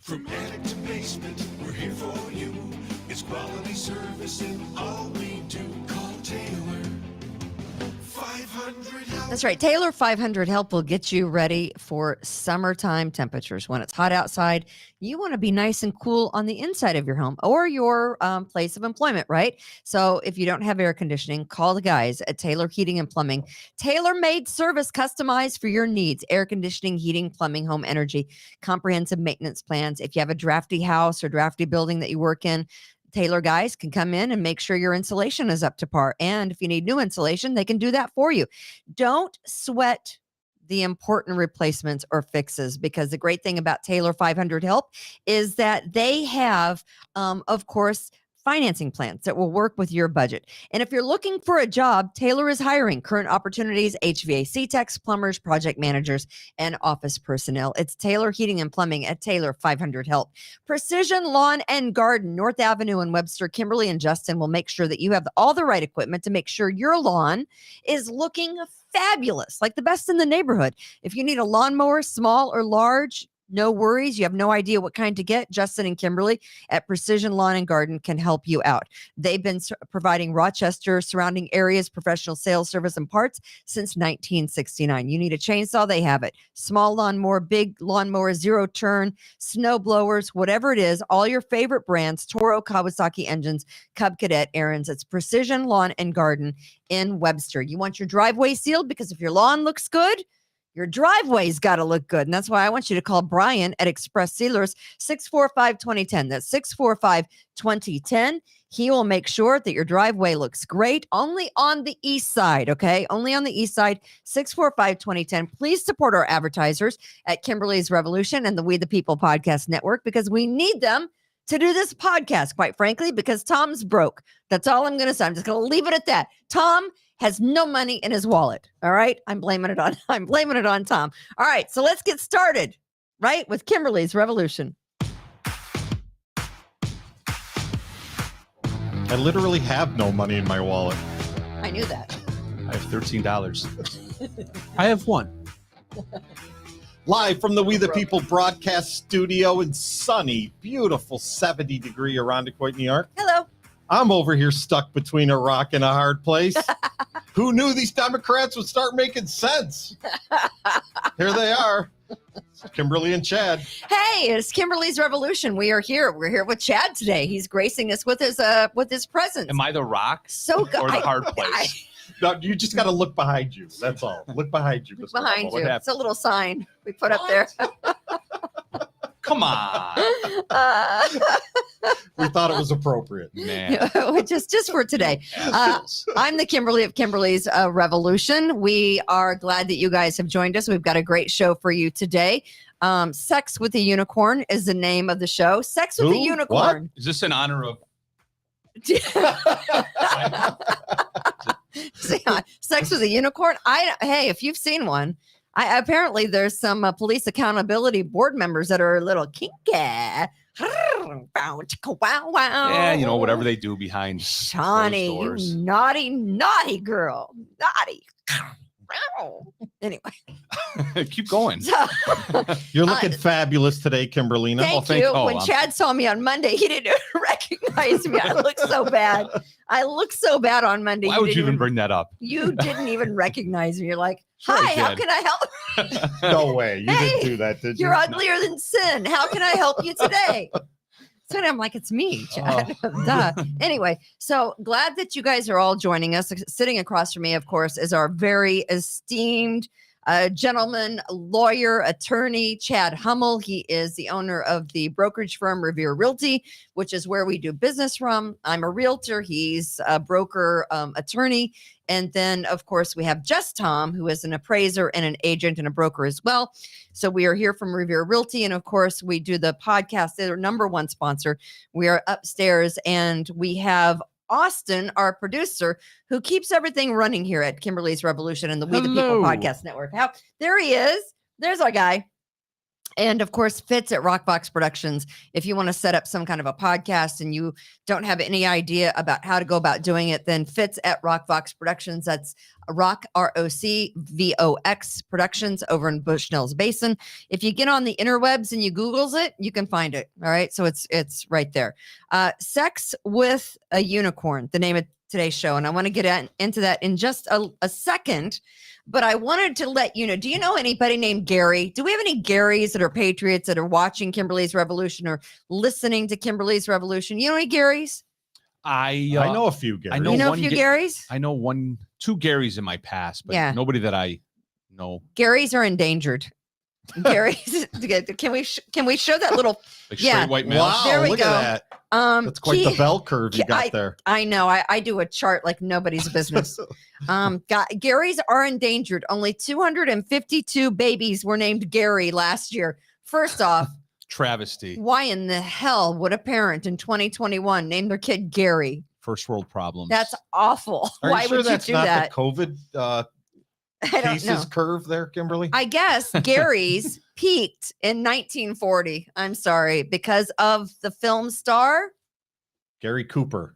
From attic to basement, we're here for you. It's quality service in all we do. Call Taylor 500 Help. That's right. Taylor 500 Help will get you ready for summertime temperatures. When it's hot outside, you want to be nice and cool on the inside of your home or your place of employment, right? So if you don't have air conditioning, call the guys at Taylor Heating and Plumbing. Tailor-made service customized for your needs. Air conditioning, heating, plumbing, home energy, comprehensive maintenance plans. If you have a drafty house or drafty building that you work in, Taylor guys can come in and make sure your insulation is up to par. And if you need new insulation, they can do that for you. Don't sweat the important replacements or fixes, because the great thing about Taylor 500 Help is that they have, of course, financing plans that will work with your budget. And if you're looking for a job, Taylor is hiring current opportunities, HVAC techs, plumbers, project managers, and office personnel. It's Taylor Heating and Plumbing at Taylor 500 Help. Precision Lawn and Garden, North Avenue in Webster. Kimberly and Justin will make sure that you have all the right equipment to make sure your lawn is looking fabulous, like the best in the neighborhood. If you need a lawnmower, small or large, no worries. You have no idea what kind to get. Justin and Kimberly at Precision Lawn and Garden can help you out. They've been providing Rochester, surrounding areas, professional sales, service, and parts since 1969. You need a chainsaw, they have it. Small lawnmower, big lawnmower, zero turn, snow blowers, whatever it is, all your favorite brands, Toro, Kawasaki engines, Cub Cadet, Aaron's. It's Precision Lawn and Garden in Webster. You want your driveway sealed, because if your lawn looks good, your driveway's got to look good. And that's why I want you to call Brian at Express Sealers, 645-2010. That's 645-2010. He will make sure that your driveway looks great. Only on the east side, okay? Only on the east side, 645-2010. Please support our advertisers at Kimberly's Revolution and the We the People Podcast Network, because we need them to do this podcast, quite frankly, because Tom's broke. That's all I'm going to say. I'm just going to leave it at that. Tom has no money in his wallet. All right. I'm blaming it on Tom. All right. So let's get started, right, with Kimberly's Revolution. I literally have no money in my wallet. I knew that. I have $13. I have one. Live from the We the People broadcast studio in sunny, beautiful 70-degree Irondequoit, New York. Hello. I'm over here stuck between a rock and a hard place. Who knew these Democrats would start making sense? Here they are. Kimberly and Chad. Hey, it's Kimberly's Revolution. We are here. We're here with Chad today. He's gracing us with his presence. Am I the rock So good. or the hard place? No, you just got to look behind you. That's all. Look behind you. Look behind What you. happened? It's a little sign we put up there. Come on. We thought it was appropriate. Man. just for today. I'm the Kimberly of Kimberly's Revolution. We are glad that you guys have joined us. We've got a great show for you today. Sex with a Unicorn is the name of the show. Sex with a Who? Unicorn. Is this in honor of Sex with a Unicorn. Hey, if you've seen one, apparently there's some police accountability board members that are a little kinky. yeah, whatever they do behind Shawnee, those you doors. naughty girl. Naughty. Anyway. Keep going. So, You're looking fabulous today, Kimberlina. thank thank- you. oh, When I'm- Chad saw me on Monday, he didn't recognize me. I look so bad. on Monday. Why would you even bring that up? You didn't even recognize me. You're like, hi, I how did. can I help? No way. You Hey, didn't do that, did you? You're uglier than sin. How can I help you today? So I'm like, it's me, Chad. Duh. Anyway, so glad that you guys are all joining us. Sitting across from me, of course, is our very esteemed gentleman, lawyer, attorney, Chad Hummel. He is the owner of the brokerage firm Revere Realty, which is where we do business from. I'm a realtor. He's a broker, attorney. And then, of course, we have Just Tom, who is an appraiser and an agent and a broker as well. So we are here from Revere Realty. And of course, we do the podcast. They're our number one sponsor. We are upstairs and we have Austin, our producer, who keeps everything running here at Kimberly's Revolution and the We the People Hello. Podcast Network. There he is. There's our guy. And of course, Fitz at Rockbox Productions. If you want to set up some kind of a podcast and you don't have any idea about how to go about doing it, then Fitz at Rockbox Productions. That's Rock, ROCVOX Productions over in Bushnell's Basin. If you get on the interwebs and you Googles it, you can find it. All right. So it's right there. Sex with a Unicorn, the name of today's show. And I want to get into that in just a second. But I wanted to let you know, do you know anybody named Gary? Do we have any Garys that are patriots that are watching Kimberly's Revolution or listening to Kimberly's Revolution? You know any Garys? I know a few, Gary. I know You know a one few Garys? I know two Garys in my past, but Yeah. nobody that I know. Garys are endangered. Garys, can we show that little? Like Yeah. straight white males. Wow, There we look go. at that. That's quite the bell curve you got there. I know. I do a chart like nobody's business. Garys are endangered. Only 252 babies were named Gary last year. First off, Travesty. why in the hell would a parent in 2021 name their kid Gary? First world problems. That's awful. Are Why you sure would that's you do not that? the COVID I don't know. cases curve there, Kimberly? I guess Gary's peaked in 1940. I'm sorry, because of the film star. Gary Cooper.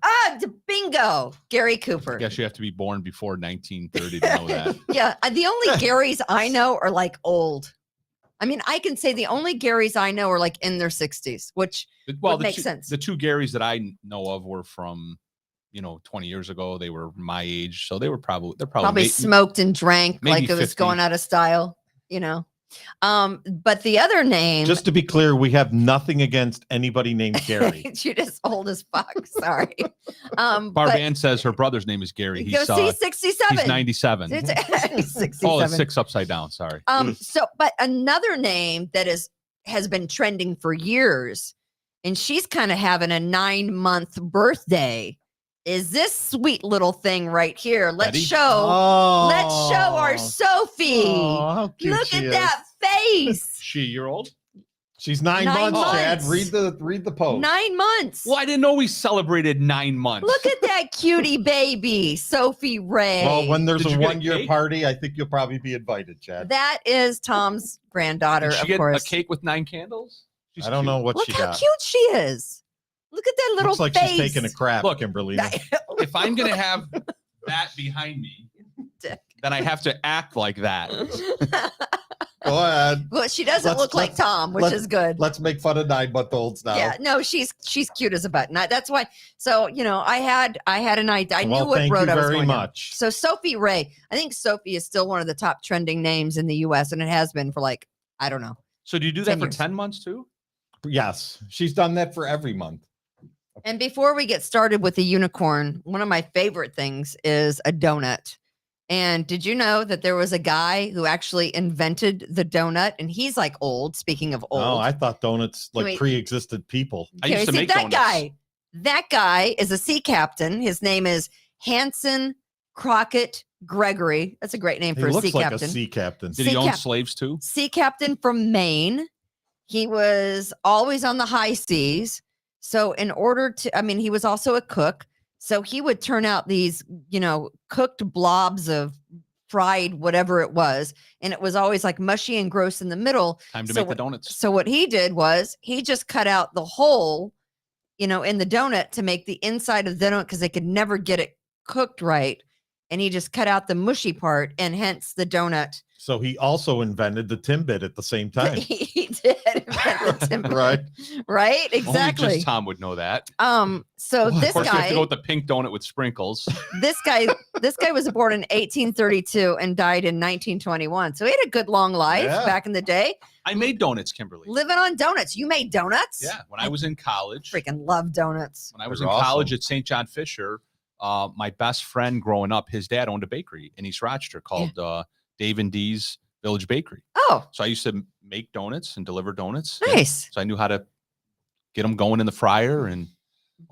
Bingo. Gary Cooper. I guess you have to be born before 1930 to know that. Yeah. The only Garys I know are like old. I mean, I can say the only Garys I know are like in their 60s, which would make sense. The two Garys that I know of were from, 20 years ago. They were my age, so they're probably smoked and drank maybe like it was 50. going out of style, But the other name, Just to be clear, we have nothing against anybody named Gary. you're just old as fuck. Sorry. Barb Ann says her brother's name is Gary. Go see 67. He's 97. He's 67. Oh, it's 6 upside down. Sorry. But another name that has been trending for years, and she's kind of having a 9-month birthday, is this sweet little thing right here. Let's Betty? show Oh, our Sophie. Oh, how cute Look she at is. that face. You're old? She's 9 9 months, Chad. months. Read the post. 9 months. Well, I didn't know we celebrated 9 months. Look at that cutie baby, Sophie Ray. Well, when there's Did a you get a 1-year cake? party, I think you'll probably be invited, Chad. That is Tom's granddaughter, Did she of get course. a cake with 9 candles? She's I don't cute. know what Look she how got. cute she is. Look at that little Looks like face. she's taking a crap, Look, Kimberly. If I'm gonna have that behind me, Dick. then I have to act like that. Go ahead. Well, she doesn't Let's- look like let's- Tom, which let's- is good. Let's make fun of 9-month-olds now. Yeah, no, she's cute as a button. That's why. So I had an idea. I well, knew what thank road you I was very going down. much. So Sophie Ray, I think Sophie is still one of the top trending names in the U.S. and it has been for like I don't know. So do you do 10 that for years. 10 months too? Yes, she's done that for every month. And before we get started with the unicorn, one of my favorite things is a donut. And did you know that there was a guy who actually invented the donut? And he's like old. Speaking of old, Oh, I thought donuts like Wait. pre-existed people. I used to see, make that donuts. guy. That guy is a sea captain. His name is Hanson Crockett Gregory. That's a great name He for a looks sea like captain. a sea captain. Did he Sea own cap- slaves too? Sea captain from Maine. He was always on the high seas. So in order to, he was also a cook. So he would turn out these, cooked blobs of fried whatever it was. And it was always like mushy and gross in the middle. Time to So make the donuts. So what he did was he just cut out the hole, in the donut to make the inside of the donut because they could never get it cooked right. And he just cut out the mushy part and hence the donut. So he also invented the Timbit at the same time. He did invent the timber. Right. Right? Only Exactly. just Tom would know that. So Of this Of course, we have to go guy, with the pink donut with sprinkles. this guy was born in 1832 and died in 1921. So he had a good long life Yeah. back in the day, I made donuts, Kimberly. living on donuts. You made donuts? Yeah, when I was in college. Freaking love donuts. When I was They're in college awesome. at St. John Fisher, my best friend growing up, his dad owned a bakery in East Rochester called Dave and Dee's Village Bakery. Oh, So I used to make donuts and deliver donuts. nice. So I knew how to get them going in the fryer and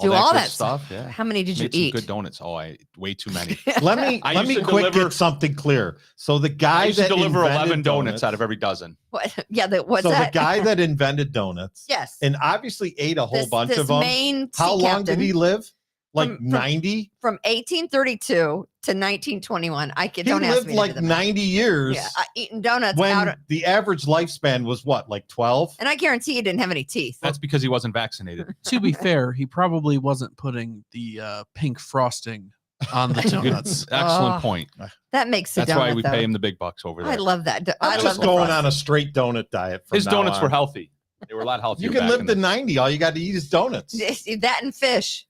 Do all good that stuff. Yeah. How many did you Made some eat? good donuts. Oh, way too many. Let me I let used me to quick deliver- get something clear. So the I guy used to that deliver 11 invented donuts out of every dozen. What? Yeah, what's so that? the guy that invented donuts yes. and obviously ate a whole bunch this of them. Maine How sea long captain, did he live? Like 90? From 1832 to 1921. I He don't ask lived me to do like the math. 90 years Yeah, eating donuts when out of, the average lifespan was what, like 12? and I guarantee he didn't have any teeth. That's because he wasn't vaccinated. To be fair, he probably wasn't putting the pink frosting on the donuts. Excellent Oh, point. That makes the That's donut, why we though. pay him the big bucks over there. I love that. I I'm love just the going frost. on a straight donut diet from His now donuts on. were healthy. They were a lot healthier. You can back live in to the- 90. All you got to eat is donuts. That and fish.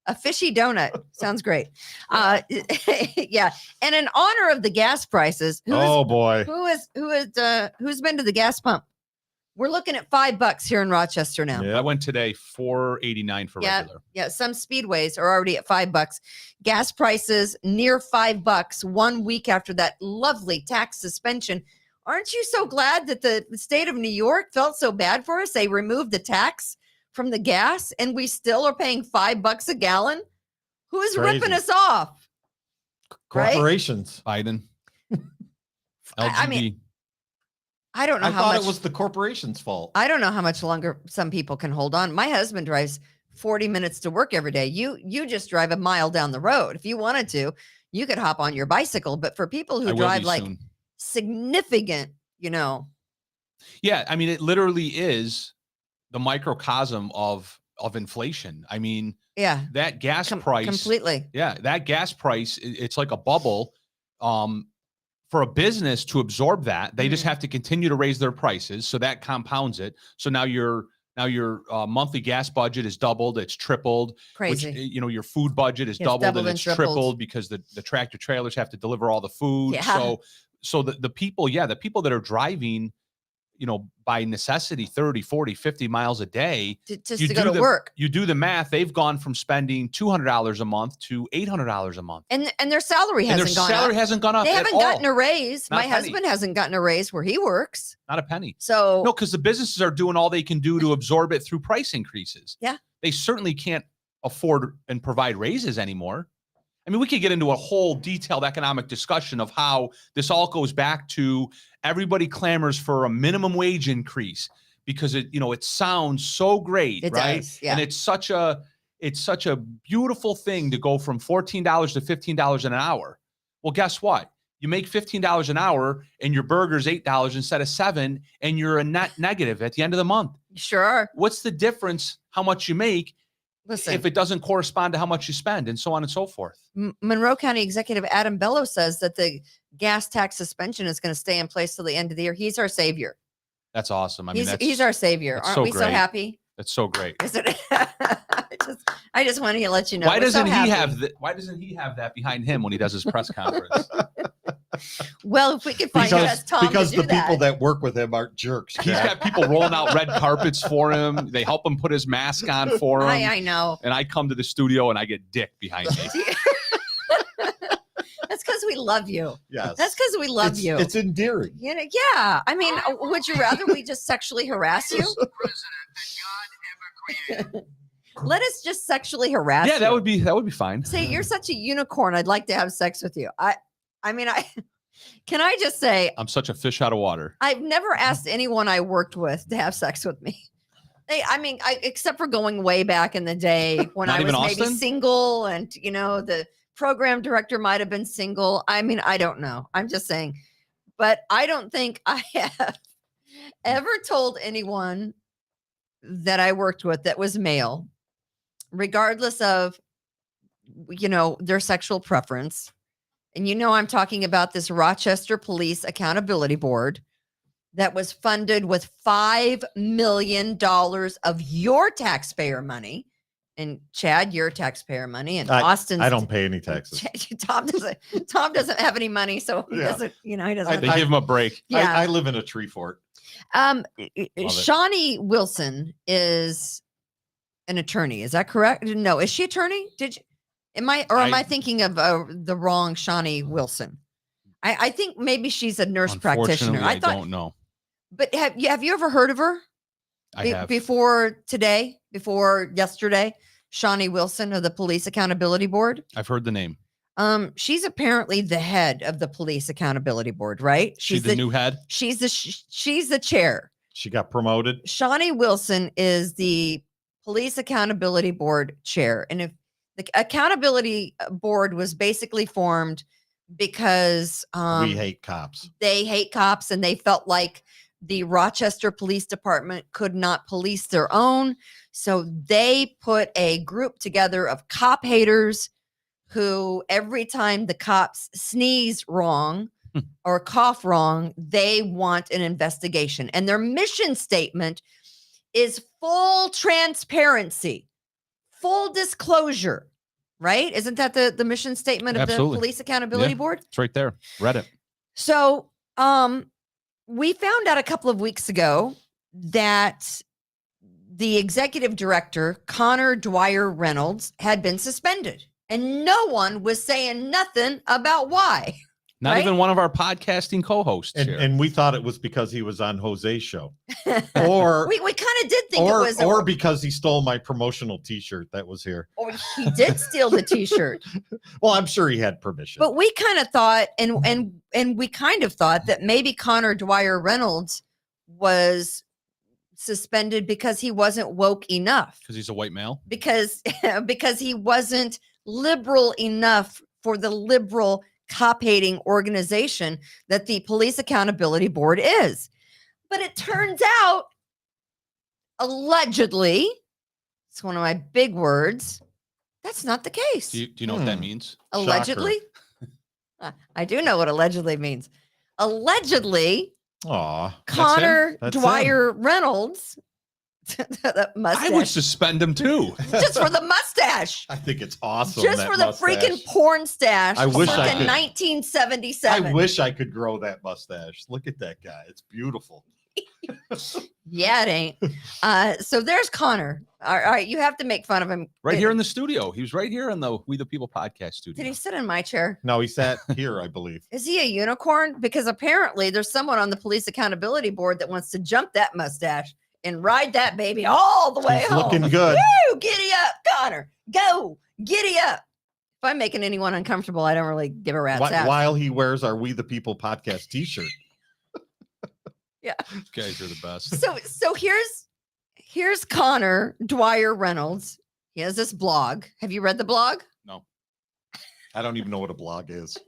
A fishy donut sounds great. Yeah. And in honor of the gas prices, Oh boy. who's been to the gas pump? We're looking at $5 here in Rochester now. Yeah. I went today $4.89 for regular. Yeah, some speedways are already at $5. Gas prices near $5 1 week after that lovely tax suspension. Aren't you so glad that the state of New York felt so bad for us? They removed the tax from the gas and we still are paying $5 a gallon. Who's ripping Crazy. us off? Right? Corporations. Biden. I mean, I don't know I how thought much it was the corporation's fault. I don't know how much longer some people can hold on. My husband drives 40 minutes to work every day. You just drive a mile down the road. If you wanted to, you could hop on your bicycle. But for people I who will drive be like soon. significant, Yeah, I mean, it literally is the microcosm of inflation. I mean, yeah, that gas price completely. Yeah, that gas price, it's like a bubble. For a business to absorb that, they just have to continue to raise their prices, so that compounds it. So now your monthly gas budget is doubled, it's tripled. Crazy. Which, your food budget is It's doubled doubled and and it's tripled. tripled because the tractor trailers have to deliver all the food. Yeah. So the people that are driving, by necessity 30, 40, 50 miles a day, Just you to go do to work. You do the math, they've gone from spending $200 a month to $800 a month. And their salary And hasn't their gone salary up. hasn't gone up. They at haven't all. gotten a raise. Not My a penny. husband hasn't gotten a raise where he works. Not a penny. So No, because the businesses are doing all they can do to absorb it through price increases. Yeah. They certainly can't afford and provide raises anymore. I mean, we could get into a whole detailed economic discussion of how this all goes back to everybody clamors for a minimum wage increase because it sounds so great, It right? does, yeah. And it's such a beautiful thing to go from $14 to $15 an hour. Well, guess what? You make $15 an hour and your burger's $8 instead of $7, and you're a net negative at the end of the month. sure are. What's the difference how much you make Listen, if it doesn't correspond to how much you spend, and so on and so forth? Monroe County Executive Adam Bello says that the gas tax suspension is going to stay in place till the end of the year. He's our savior. That's awesome. I mean, He's our savior. that's Aren't so we so great. happy? That's so great. Is it? I just wanted to let you know. Why we're so doesn't he happy. have why doesn't he have that behind him when he does his press conference? Well, if we could find Tom because to do the people that work with him aren't jerks. He's Jack. got people rolling out red carpets for him. They help him put his mask on for him. I know. And I come to the studio and I get Dick behind me. That's because we love you. Yes. That's because we love you. It's endearing. Yeah. I mean, would you rather we just sexually harass you? Let us just sexually harass you. Yeah, that would be fine. Say you're such a unicorn. I'd like to have sex with you. I mean, can I just say I'm such a fish out of water. I've never asked anyone I worked with to have sex with me. Except for going way back in the day when Not I was even maybe Austin? single and, the program director might have been single. I mean, I don't know. I'm just saying. But I don't think I have ever told anyone that I worked with that was male, regardless of, their sexual preference. And I'm talking about this Rochester Police Accountability Board that was funded with $5 million of your taxpayer money. And Chad, your taxpayer money, and Austin's. I don't pay any taxes. Tom doesn't have any money, so he doesn't. He doesn't. They give him a break. Yeah. I live in a tree fort. Shawnee Wilson is an attorney. Is that correct? No, is she attorney? Am I thinking of the wrong Shawnee Wilson? I think maybe she's a nurse practitioner. Unfortunately, I don't know. But have you ever heard of her? I have. Before yesterday, Shawnee Wilson of the Police Accountability Board. I've heard the name. She's apparently the head of the Police Accountability Board, right? She's the new head. She's the chair. She got promoted. Shawnee Wilson is the Police Accountability Board chair. And if The accountability board was basically formed because we hate cops. they hate cops, and they felt like the Rochester Police Department could not police their own. So they put a group together of cop haters who, every time the cops sneeze wrong or cough wrong, they want an investigation. And their mission statement is full transparency, full disclosure, right? Isn't that the mission statement of Absolutely. the Police Accountability Yeah. Board? It's right there. Read it. So we found out a couple of weeks ago that the executive director, Connor Dwyer Reynolds, had been suspended, and no one was saying nothing about why. Not Right? even one of our podcasting co-hosts And, here. and we thought it was because he was on Jose's show, or We kind of did think it was, or because he stole my promotional T-shirt that was here. or he did steal the T-shirt. Well, I'm sure he had permission. But we kind of thought, and we kind of thought that maybe Connor Dwyer Reynolds was suspended because he wasn't woke enough, Because he's a white male. because he wasn't liberal enough for the liberal cop hating organization that the Police Accountability Board is. But it turns out, allegedly, it's one of my big words, that's not the case. Do you know what that means? Allegedly? I do know what allegedly means. Allegedly, Aw, Connor That's him. Dwyer Reynolds, that I mustache, would suspend him too. just for the mustache, I think it's awesome. just that for the mustache. freaking porn stash. I wish I circa could- 1977. I wish I could grow that mustache. Look at that guy. It's beautiful. Yeah, it ain't. So there's Connor. All right, you have to make fun of him. Right here in the studio. He was right here in the We the People podcast studio. Did he sit in my chair? No, he sat here, I believe. Is he a unicorn? Because apparently there's someone on the Police Accountability Board that wants to jump that mustache and ride that baby all the way He's home. looking good. Woo! Giddy up, Connor. Go. Giddy up. If I'm making anyone uncomfortable, I don't really give a rat's ass. While he wears our We the People podcast T-shirt. These guys are the best. So here's Connor Dwyer Reynolds. He has this blog. Have you read the blog? No. I don't even know what a blog is.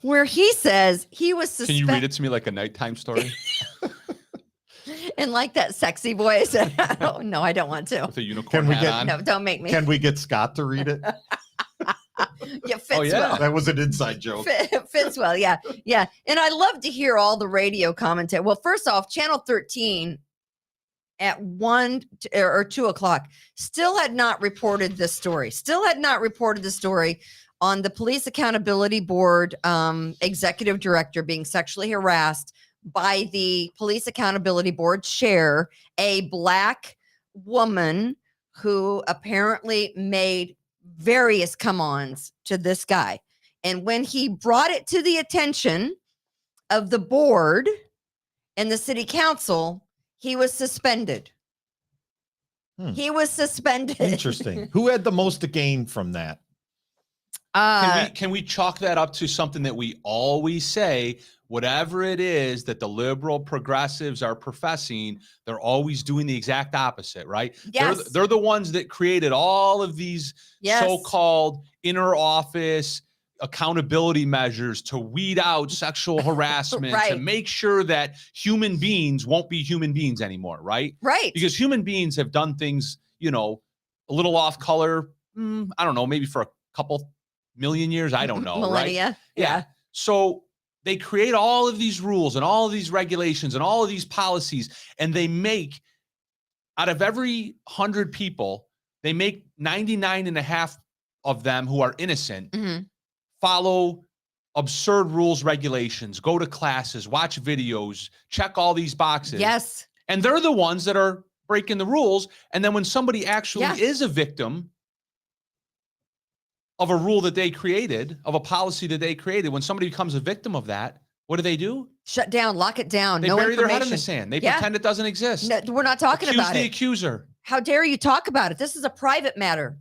Where he says he was Can suspended. you read it to me like a nighttime story And like that sexy voice. No, I don't want to. with a unicorn Can we hat get- on? No, don't make me. Can we get Scott to read it? Yeah, fits yeah. well. That was an inside joke. Fits well. Yeah. Yeah. And I love to hear all the radio commentary. Well, first off, Channel 13 at 1 or 2 o'clock still had not reported this story. Still had not reported the story on the Police Accountability Board executive director being sexually harassed by the Police Accountability Board chair, a Black woman who apparently made various come-ons to this guy. And when he brought it to the attention of the board and the city council, he was suspended. He was suspended. Interesting. Who had the most to gain from that? Can we chalk that up to something that we always say? Whatever it is that the liberal progressives are professing, they're always doing the exact opposite, right? Yes. They're the ones that created all of these Yes. so-called inner office accountability measures to weed out sexual harassment, to Right. make sure that human beings won't be human beings anymore, right? Right. Because human beings have done things, a little off color. I don't know, maybe for a couple million years. I don't know. Right? Millennia. Yeah. So they create all of these rules and all of these regulations and all of these policies, and they make, out of every 100 people, they make 99.5 of them who are innocent Mhm. follow absurd rules, regulations, go to classes, watch videos, check all these boxes. Yes. And they're the ones that are breaking the rules. And then when somebody actually Yeah. is a victim of a rule that they created, of a policy that they created, when somebody becomes a victim of that, what do? Shut down. Lock it down. They no bury their information. head in the sand. They Yeah. pretend it doesn't exist. No, we're not talking Accuse about the it. accuser. How dare you talk about it? This is a private matter.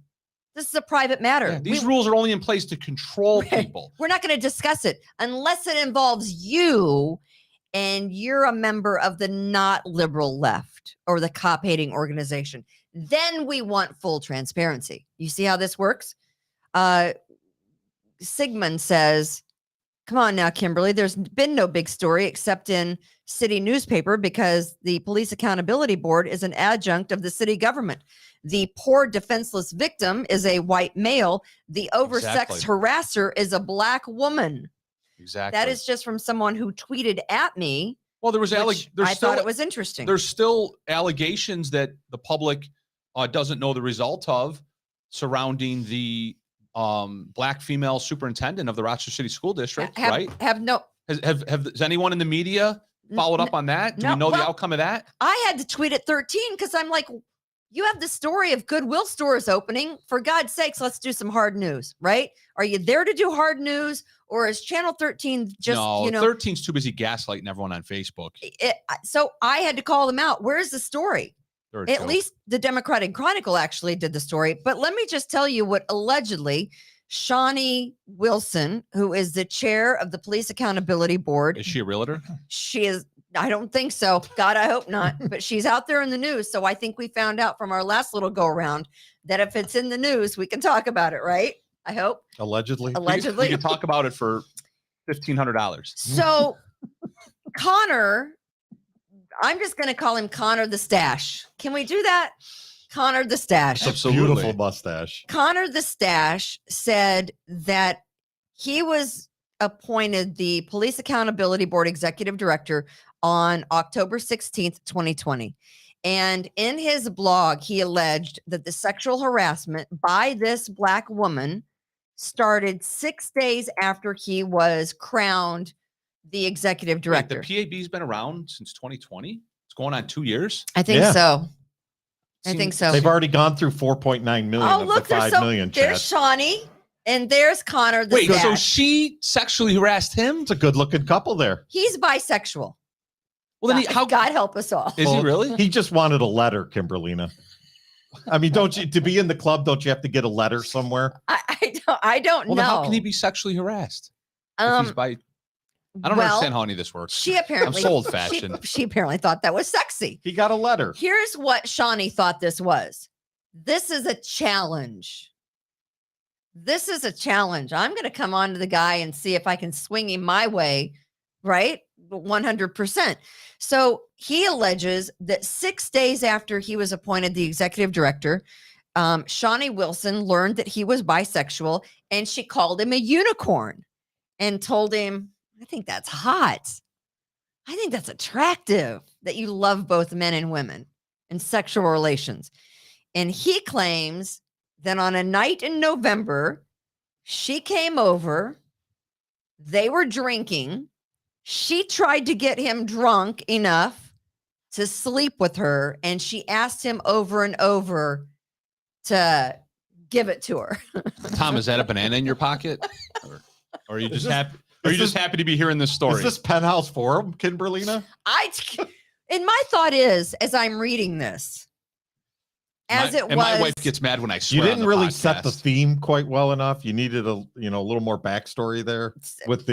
This is a private matter. Yeah, these rules are only in place to control Right. people. We're not going to discuss it unless it involves you and you're a member of the not liberal left or the cop hating organization, then we want full transparency. You see how this works? Sigmund says, come on now, Kimberly, there's been no big story except in city newspaper because the Police Accountability Board is an adjunct of the city government. The poor defenseless victim is a white male. The oversexed harasser is a black woman. Exactly. That is just from someone who tweeted at me. Well, there was I thought it was interesting. There's still allegations that the public doesn't know the result of surrounding the black female superintendent of the Rochester City School District, right? Has anyone in the media followed up on that? Do we know the outcome of that? I had to tweet at 13 because I'm like, you have the story of Goodwill stores opening. For God's sakes, let's do some hard news, right? Are you there to do hard news, or is Channel 13 just, no, 13's too busy gaslighting everyone on Facebook. So I had to call them out. Where's the story? At least the Democratic Chronicle actually did the story. But let me just tell you what allegedly Shawnee Wilson, who is the chair of the Police Accountability Board. Is she a realtor? She is. I don't think so. God, I hope not. But she's out there in the news. So I think we found out from our last little go around that if it's in the news, we can talk about it, right? I hope. Allegedly. Allegedly. We can talk about it for $1,500. So Connor, I'm just going to call him Connor the Stash. Can we do that? Connor the Stash. Absolutely. Beautiful mustache. Connor the Stash said that he was appointed the Police Accountability Board Executive Director on October 16th, 2020. And in his blog, he alleged that the sexual harassment by this black woman started 6 days after he was crowned the executive director. Wait, the PAB's been around since 2020? It's going on 2 years? I think so. I think so. They've already gone through 4.9 million of the 5 million. There's Shawnee and there's Connor the Stash. So she sexually harassed him? It's a good looking couple there. He's bisexual. Well, then God help us all. Is he really? He just wanted a letter, Kimberlina. I mean, don't you, to be in the club, don't you have to get a letter somewhere? I don't know. Then how can he be sexually harassed? If he's I don't understand how any of this works. She apparently, I'm so old-fashioned. She apparently thought that was sexy. He got a letter. Here's what Shawnee thought this was. This is a challenge. This is a challenge. I'm going to come on to the guy and see if I can swing him my way, right? 100%. So he alleges that 6 days after he was appointed the executive director, Shawnee Wilson learned that he was bisexual, and she called him a unicorn and told him, I think that's hot. I think that's attractive that you love both men and women in sexual relations. And he claims that on a night in November, she came over, they were drinking. She tried to get him drunk enough to sleep with her, and she asked him over and over to give it to her. Tom, is that a banana in your pocket? Or are you just happy? Are you just happy to be hearing this story? Is this Penthouse Forum, Kimberlina? And my thought is, as I'm reading this, my wife gets mad when I swear. You didn't really podcast. set the theme quite well enough. You needed a little more backstory there with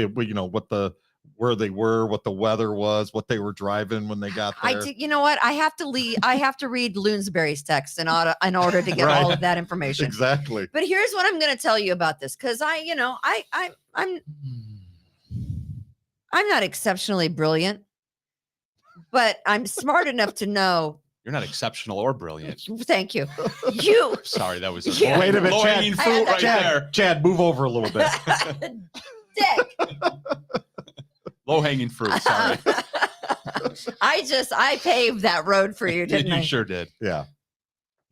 where they were, what the weather was, what they were driving when they got there. You know what? I have to read Loonsberry's text in order to get all of that information. Exactly. But here's what I'm going to tell you about this, because I'm not exceptionally brilliant, but I'm smart enough to know. You're not exceptional or brilliant. Thank you. Sorry, that was wait a minute, low-hanging fruit right there. Chad, move over a little bit. Dick. Low-hanging fruit. Sorry. I paved that road for you, didn't I? You sure did. Yeah.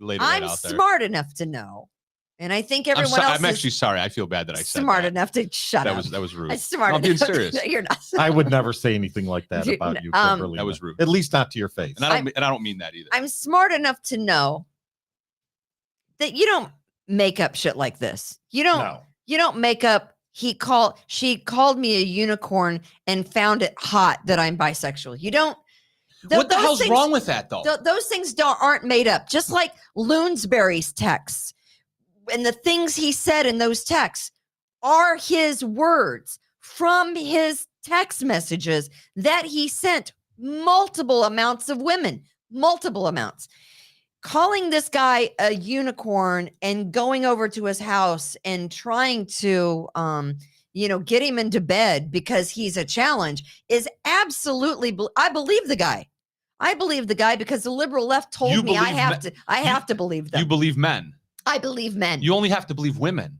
Laid it right I'm out there. smart enough to know. And I think everyone else I'm actually sorry. I feel bad that I said smart that. enough to shut up. That was rude. I'm smart I'm being enough. serious. You're not. I would never say anything like that about you, Kimberly. That was rude. At least not to your face. And I don't mean that either. I'm smart enough to know that you don't make up shit like this. You don't make up. She called me a unicorn and found it hot that I'm bisexual. You don't. What the hell's wrong with that, though? Those things aren't made up. Just like Loonsberry's texts and the things he said in those texts are his words from his text messages that he sent multiple amounts of women, multiple amounts, calling this guy a unicorn and going over to his house and trying to, get him into bed because he's a challenge is absolutely, I believe the guy. I believe the guy because the liberal left told You me I believe have to believe them. You believe men. I believe men. You only have to believe women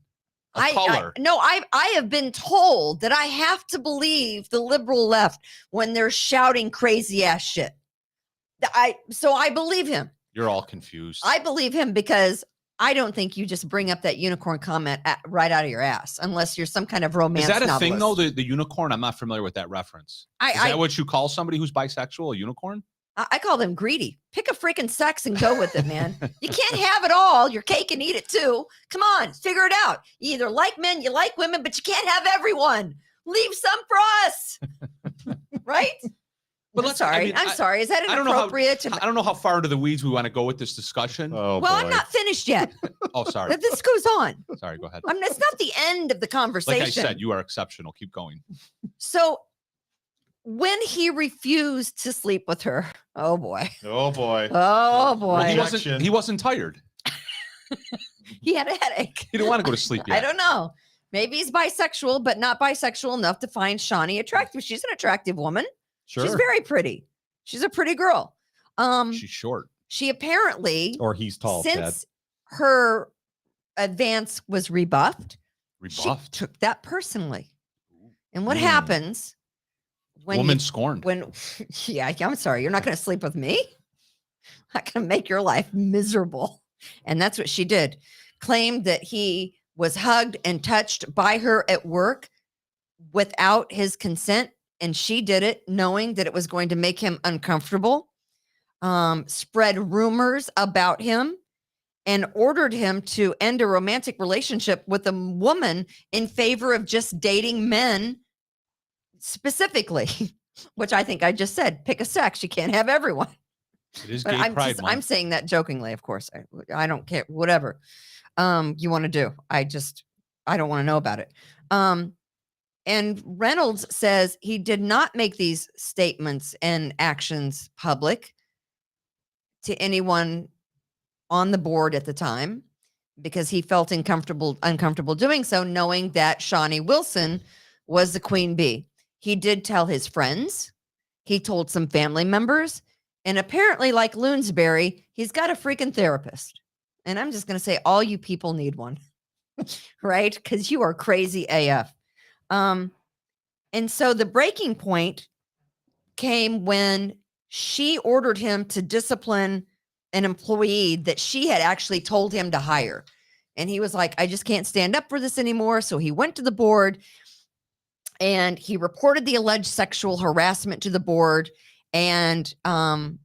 of color. I have been told that I have to believe the liberal left when they're shouting crazy ass shit. So I believe him. You're all confused. I believe him because I don't think you just bring up that unicorn comment right out of your ass unless you're some kind of romance Is that a novelist. thing though? The unicorn? I'm not familiar with that reference. Is that what you call somebody who's bisexual? A unicorn? I call them greedy. Pick a freaking sex and go with it, man. You can't have it all. Your cake and eat it too. Come on, figure it out. You either like men, you like women, but you can't have everyone. Leave some for us. Right? But I'm sorry. I'm sorry. Is that inappropriate? I don't know how far into the weeds we want to go with this discussion. Oh, well, boy. I'm not finished yet. Oh, sorry. This goes on. Sorry, go ahead. It's not the end of the conversation. Like I said, you are exceptional. Keep going. So when he refused to sleep with her, oh boy. Oh, boy. Oh boy. Well, he wasn't tired. He had a headache. He didn't want to go to sleep yet. I don't know. Maybe he's bisexual, but not bisexual enough to find Shawnee attractive. She's an attractive woman. Sure. She's very pretty. She's a pretty girl. She's short. She apparently, Or he's tall, since her advance was rebuffed, she took that personally. And what happens when woman scorned? Yeah, I'm sorry, you're not going to sleep with me. I'm not going to make your life miserable. And that's what she did. Claimed that he was hugged and touched by her at work without his consent. And she did it knowing that it was going to make him uncomfortable, spread rumors about him, and ordered him to end a romantic relationship with a woman in favor of just dating men specifically, which I think I just said, pick a sex. You can't have everyone. It is But gay pride month. I'm saying that jokingly, of course. I don't care, whatever you want to do. I don't want to know about it. And Reynolds says he did not make these statements and actions public to anyone on the board at the time because he felt uncomfortable doing so, knowing that Shawnee Wilson was the queen bee. He did tell his friends. He told some family members. And apparently, like Loonsberry, he's got a freaking therapist. And I'm just going to say, all you people need one, right? Because you are crazy AF. And so the breaking point came when she ordered him to discipline an employee that she had actually told him to hire. And he was like, I just can't stand up for this anymore. So he went to the board and he reported the alleged sexual harassment to the board. And then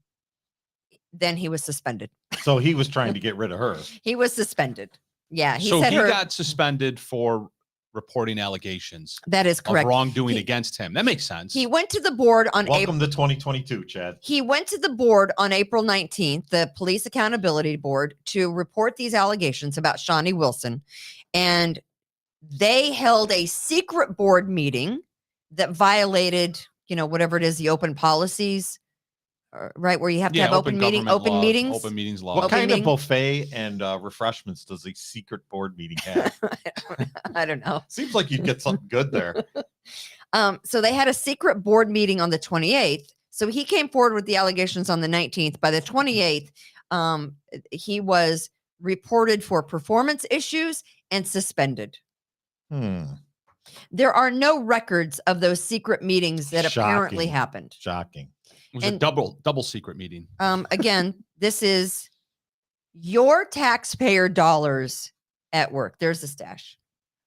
he was suspended. So he was trying to get rid of her. He was suspended. Yeah. He got suspended for reporting allegations. That is correct. Of wrongdoing against him. That makes sense. He went to the board on Welcome to 2022, Chad. He went to the board on April 19th, the Police Accountability Board, to report these allegations about Shawnee Wilson. And they held a secret board meeting that violated, whatever it is, the open policies, right? Where you have to have open meetings. Open meetings law. What kind of buffet and refreshments does a secret board meeting have? I don't know. Seems like you'd get something good there. So they had a secret board meeting on the 28th. So he came forward with the allegations on the 19th. By the 28th, he was reported for performance issues and suspended. There are no records of those secret meetings that apparently happened. Shocking. It was a double secret meeting. Again, this is your taxpayer dollars at work. There's a stash.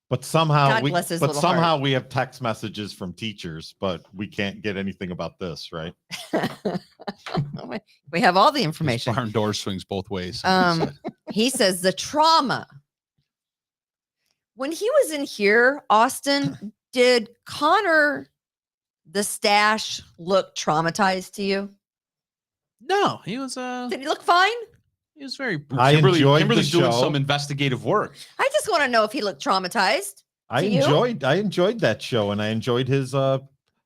But somehow God bless his little somehow we have text messages from teachers, but we can't get anything about this, right? We have all the information. Barn door swings both ways. He says the trauma. When he was in here, Austin, did Connor the stash look traumatized to you? No, he was Did he look fine? He was very. Enjoyed Kimberly's the doing show. some investigative work. I just want to know if he looked traumatized. I enjoyed that show, and I enjoyed his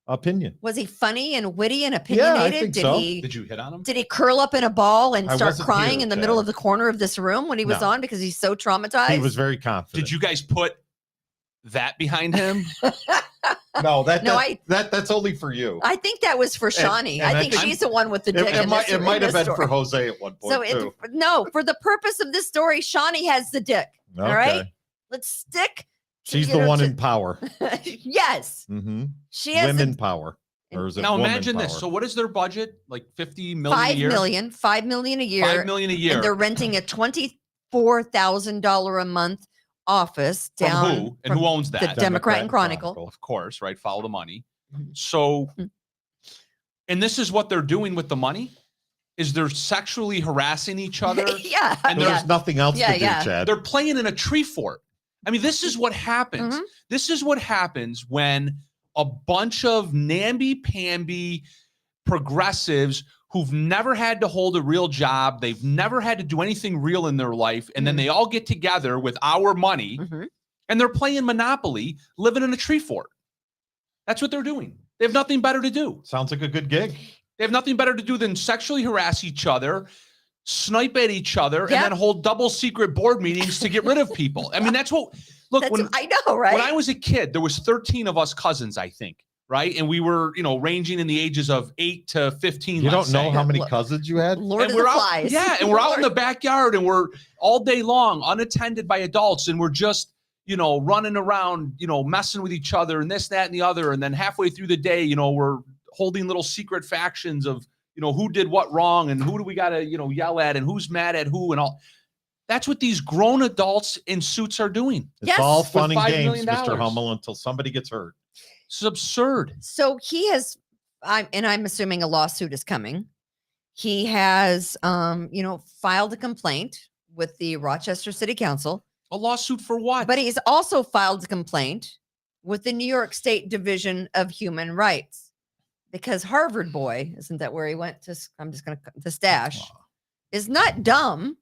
opinion. Was he funny and witty and I opinionated? think did so. he Did you hit on him? did he curl up in a ball and I start wasn't crying here, in the middle Chad. of the corner of this room when he was No. on because he's so traumatized? He was very confident. Did you guys put that behind him? No, that's only for you. I think that was for Shawnee. and I think I'm- she's the one with the dick. It in might this- in have this been story. for Jose at one point So too. no, for the purpose of this story, Shawnee has the dick. Okay. All right, let's stick. to, She's you the know, one to- in power. Yes, Mm-hmm. she has Women power. Or is it Now woman imagine this. power? So what is their budget? Like 50 million a 5 year? million, 5 million a year, 5 million a year. and they're renting a $24,000 a month office From down who? And who owns the that? Democrat and Chronicle. Of course, right? Follow the money. Mhm. So, and this is what they're doing with the money, is they're sexually harassing each other. Yeah, And There's yeah. nothing else Yeah, to do, yeah. Chad. They're playing in a tree fort. I mean, this is what happens. Mhm. This is what happens when a bunch of namby-pamby progressives who've never had to hold a real job, they've never had to do anything real in their life, and then they all get together with our money Mhm. and they're playing Monopoly, living in a tree fort. That's what they're doing. They have nothing better to do. Sounds like a good gig. They have nothing better to do than sexually harass each other, snipe at each other, and Yep. then hold double secret board meetings to get rid of people. I mean, that's what, look, That's, when, I know, right? when I was a kid, there was 13 of us cousins, I think, right? And we were, ranging in the ages of 8 to 15. You don't let's know say. how many Look. cousins you had? Lord And of the we're out, Flies. yeah, and we're out in the backyard and we're all day long unattended by adults, and we're just, running around, messing with each other and this, that, and the other. And then halfway through the day, we're holding little secret factions of, who did what wrong and who do we got to, yell at and who's mad at who and all. That's what these grown adults in suits are doing. It's Yes. all fun With and $5 games, million. Mr. Hummel, until somebody gets hurt. It's absurd. So he has, I'm assuming a lawsuit is coming. He has, filed a complaint with the Rochester City Council, A lawsuit for what? but he's also filed a complaint with the New York State Division of Human Rights because Harvard boy, isn't that where he went to? I'm just going to stash, is not dumb,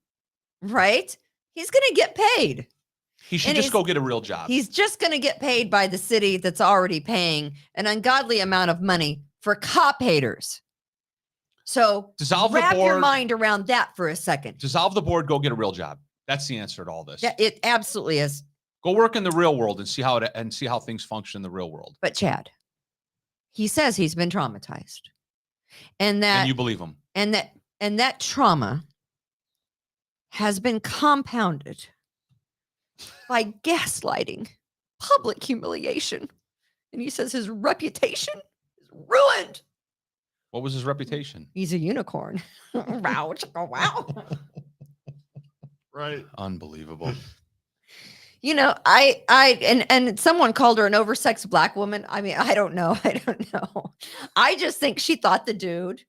right? He's going to get paid. He should and just he's- go get a real job. He's just going to get paid by the city that's already paying an ungodly amount of money for cop haters. So Dissolve the wrap your board. mind around that for a second. Dissolve the board, go get a real job. That's the answer to all this. Yeah, it absolutely is. Go work in the real world and see how things function in the real world. But Chad, he says he's been traumatized, and that And you believe him. and that trauma has been compounded by gaslighting, public humiliation, and he says his reputation is ruined. What was his reputation? He's a unicorn. Wow, chicka, wow. Right. Unbelievable. And someone called her an oversexed black woman. I mean, I don't know. I just think she thought the dude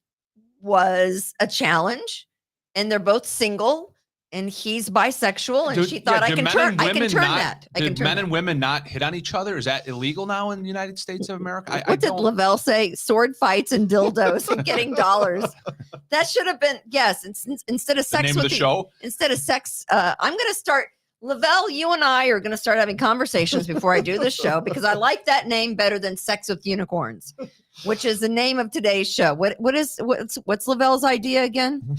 was a challenge, and they're both single, and he's bisexual, and Dude, she thought yeah, I do can men turn and that. I can women turn not- that. I do can turn men that. and women not hit on each other? Is that illegal now in the United States of America? I What did don't- Lavelle say? Sword fights and dildos and getting dollars. That should have been yes. Instead of the sex name with of the show? instead of sex, I'm going to start. Lavelle, you and I are going to start having conversations before I do this show because I like that name better than Sex with Unicorns, which is the name of today's show. What's Lavelle's idea again?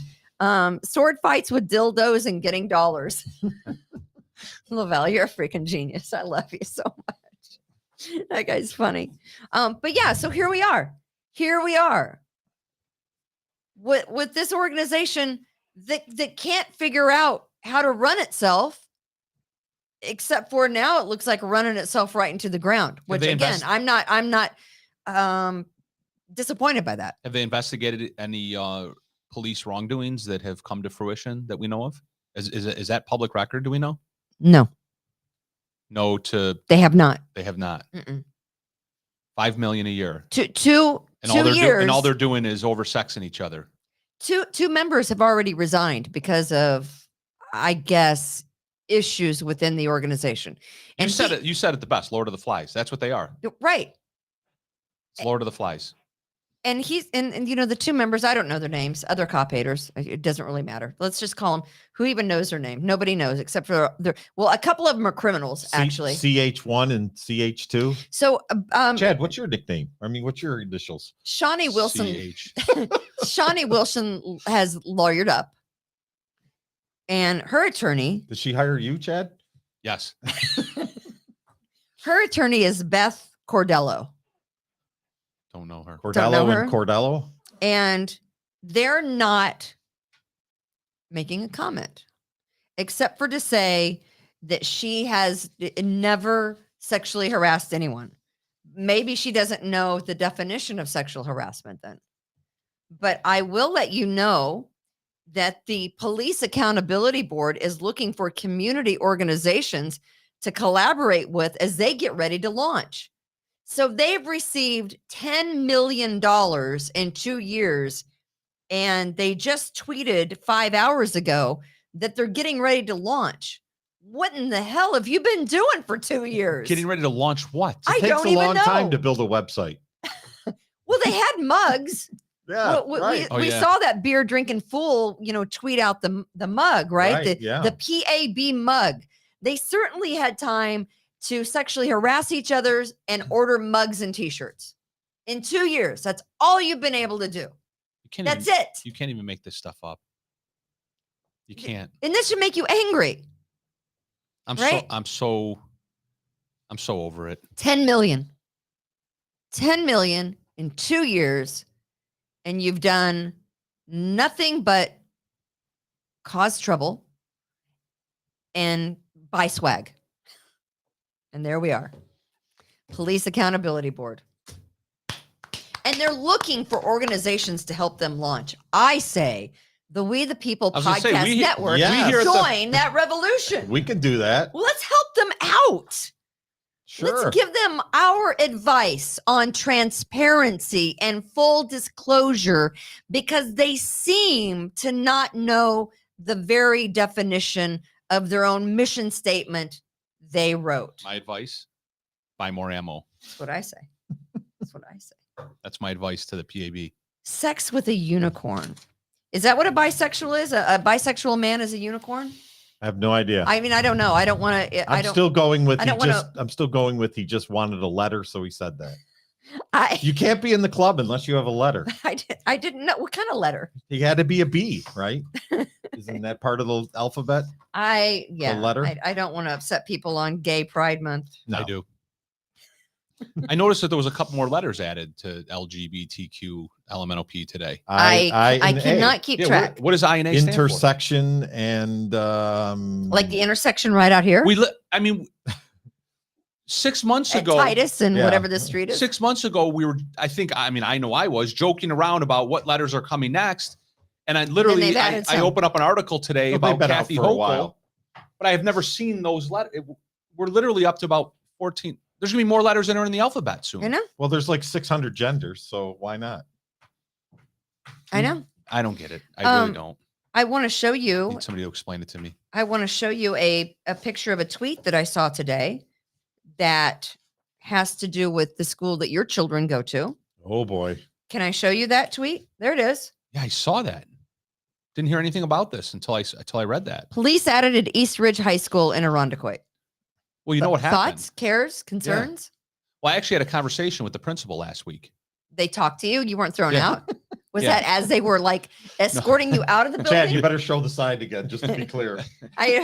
Sword fights with dildos and getting dollars. Lavelle, you're a freaking genius. I love you so much. That guy's funny. But yeah, so here we are. With this organization that can't figure out how to run itself, except for now it looks like running itself right into the ground, which they again, invest- I'm not disappointed by that. Have they investigated any police wrongdoings that have come to fruition that we know of? Is that public record? Do we know? No, No, they have not. they have not. Mm-mm. 5 million a year. Two And all years. they're doing is oversexing each other. Two members have already resigned because of, I guess, issues within the organization. You said it the best, Lord of the Flies. That's what they are. Right. It's Lord of the Flies. and he's and you know the two members, I don't know their names, other cop haters. It doesn't really matter. Let's just call them. Who even knows their name? Nobody knows except for their. Well, a couple of them are criminals actually. CH1 and CH2. So, Chad, what's your nickname? I mean, what's your initials? Shawnee Wilson. CH. Shawnee Wilson has lawyered up, and her attorney. Did she hire you, Chad? Yes. Her attorney is Beth Cordello. Don't know her. Cordello know her? and Cordello. And they're not making a comment except for to say that she has never sexually harassed anyone. Maybe she doesn't know the definition of sexual harassment then. But I will let you know that the Police Accountability Board is looking for community organizations to collaborate with as they get ready to launch. So they've received $10 million in 2 years, and they just tweeted 5 hours ago that they're getting ready to launch. What in the hell have you been doing for 2 years? Getting ready to launch what? I It takes don't a even long time know. to build a website. Well, they had mugs. Yeah, We saw that beer drinking fool, tweet out the mug, right? Right, The PAB mug. They certainly had time to sexually harass each other's and order mugs and t-shirts in 2 years. That's all you've been able to do. You can't That's even, it. You can't even make this stuff up. You can't. And this should make you angry. Right? I'm so over it. 10 million. 10 million in 2 years. And you've done nothing but cause trouble and buy swag. And there we are. Police Accountability Board. And they're looking for organizations to help them launch. I say the We the People I was gonna say, Podcast we- Network Yes. We here at the- join that revolution. We can do that. Well, let's help them out. Sure. Let's give them our advice on transparency and full disclosure because they seem to not know the very definition of their own mission statement they wrote. My advice: buy more ammo. That's what I say. That's what I say. That's my advice to the PAB. Sex with a unicorn. Is that what a bisexual is? A bisexual man is a unicorn? I have no idea. I mean, I don't know. I don't want to. I'm still going with I don't wanna- I'm still going with he just wanted a letter, so he said that. You can't be in the club unless you have a letter. I didn't know what kind of letter. He had to be a B, right? Isn't that part of the alphabet? Letter. I don't want to upset people on Gay Pride Month. No. I do. I noticed that there was a couple more letters added to LGBTQ LMNOP today. I and A. cannot keep Yeah, track. what does I and A stand for? Intersection and Like the intersection right out here. I mean, 6 months at ago, Titus and Yeah. whatever the street is. 6 months ago, I know I was joking around about what letters are coming next. And I literally, they've added I some. opened up an article today Well, they've about been out Kathy for a Hochul, while. but I have never seen those letters. We're literally up to about 14. There's gonna be more letters entering the alphabet soon. You know? Well, there's like 600 genders, so why not? I know. I don't get it. I really don't. I want to show I you. need somebody to explain it to me. I want to show you a picture of a tweet that I saw today that has to do with the school that your children go to. Oh boy. Can I show you that tweet? There it is. Yeah, I saw that. Didn't hear anything about this until I read that. Police added at East Ridge High School in Irondequoit. Well, you know what happened? Thoughts, cares, concerns? Well, I actually had a conversation with the principal last week. They talked to you. You weren't thrown Yeah. out. Was Yeah. that as they were like escorting you out of the building? Chad, you better show the side again, just to be clear. Dick.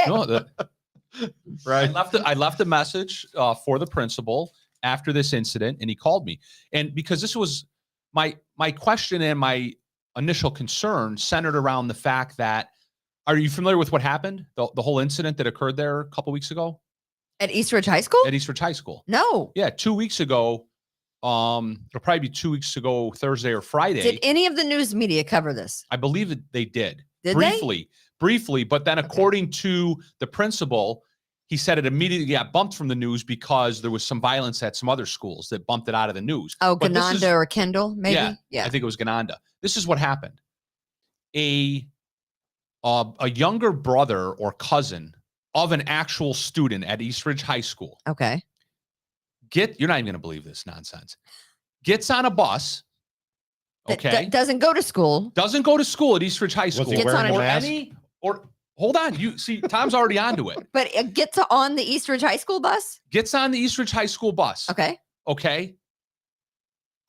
No, Right. I left a message for the principal after this incident, and he called me. And because this was my question and my initial concern centered around the fact that, are you familiar with what happened? The whole incident that occurred there a couple weeks ago At East Ridge High School? at East Ridge High School? No. Yeah, 2 weeks ago. It'll probably be 2 weeks ago, Thursday or Friday. Did any of the news media cover this? I believe that they did. Did briefly, but then according to the principal, he said it immediately got bumped from the news because there was some violence at some other schools that bumped it out of the news. Oh, But this is- Gananda or Kendall, maybe? Yeah, I think it was Gananda. This is what happened. A younger brother or cousin of an actual student at East Ridge High School. Okay. You're not even going to believe this nonsense. gets on a bus. Okay. That doesn't go to school. Doesn't go to school at Eastridge High School. Was he Gets wearing on a a- mask? Hold on. You see, Tom's already onto it. But it gets on the Eastridge High School bus. Gets on the Eastridge High School bus. Okay. Okay.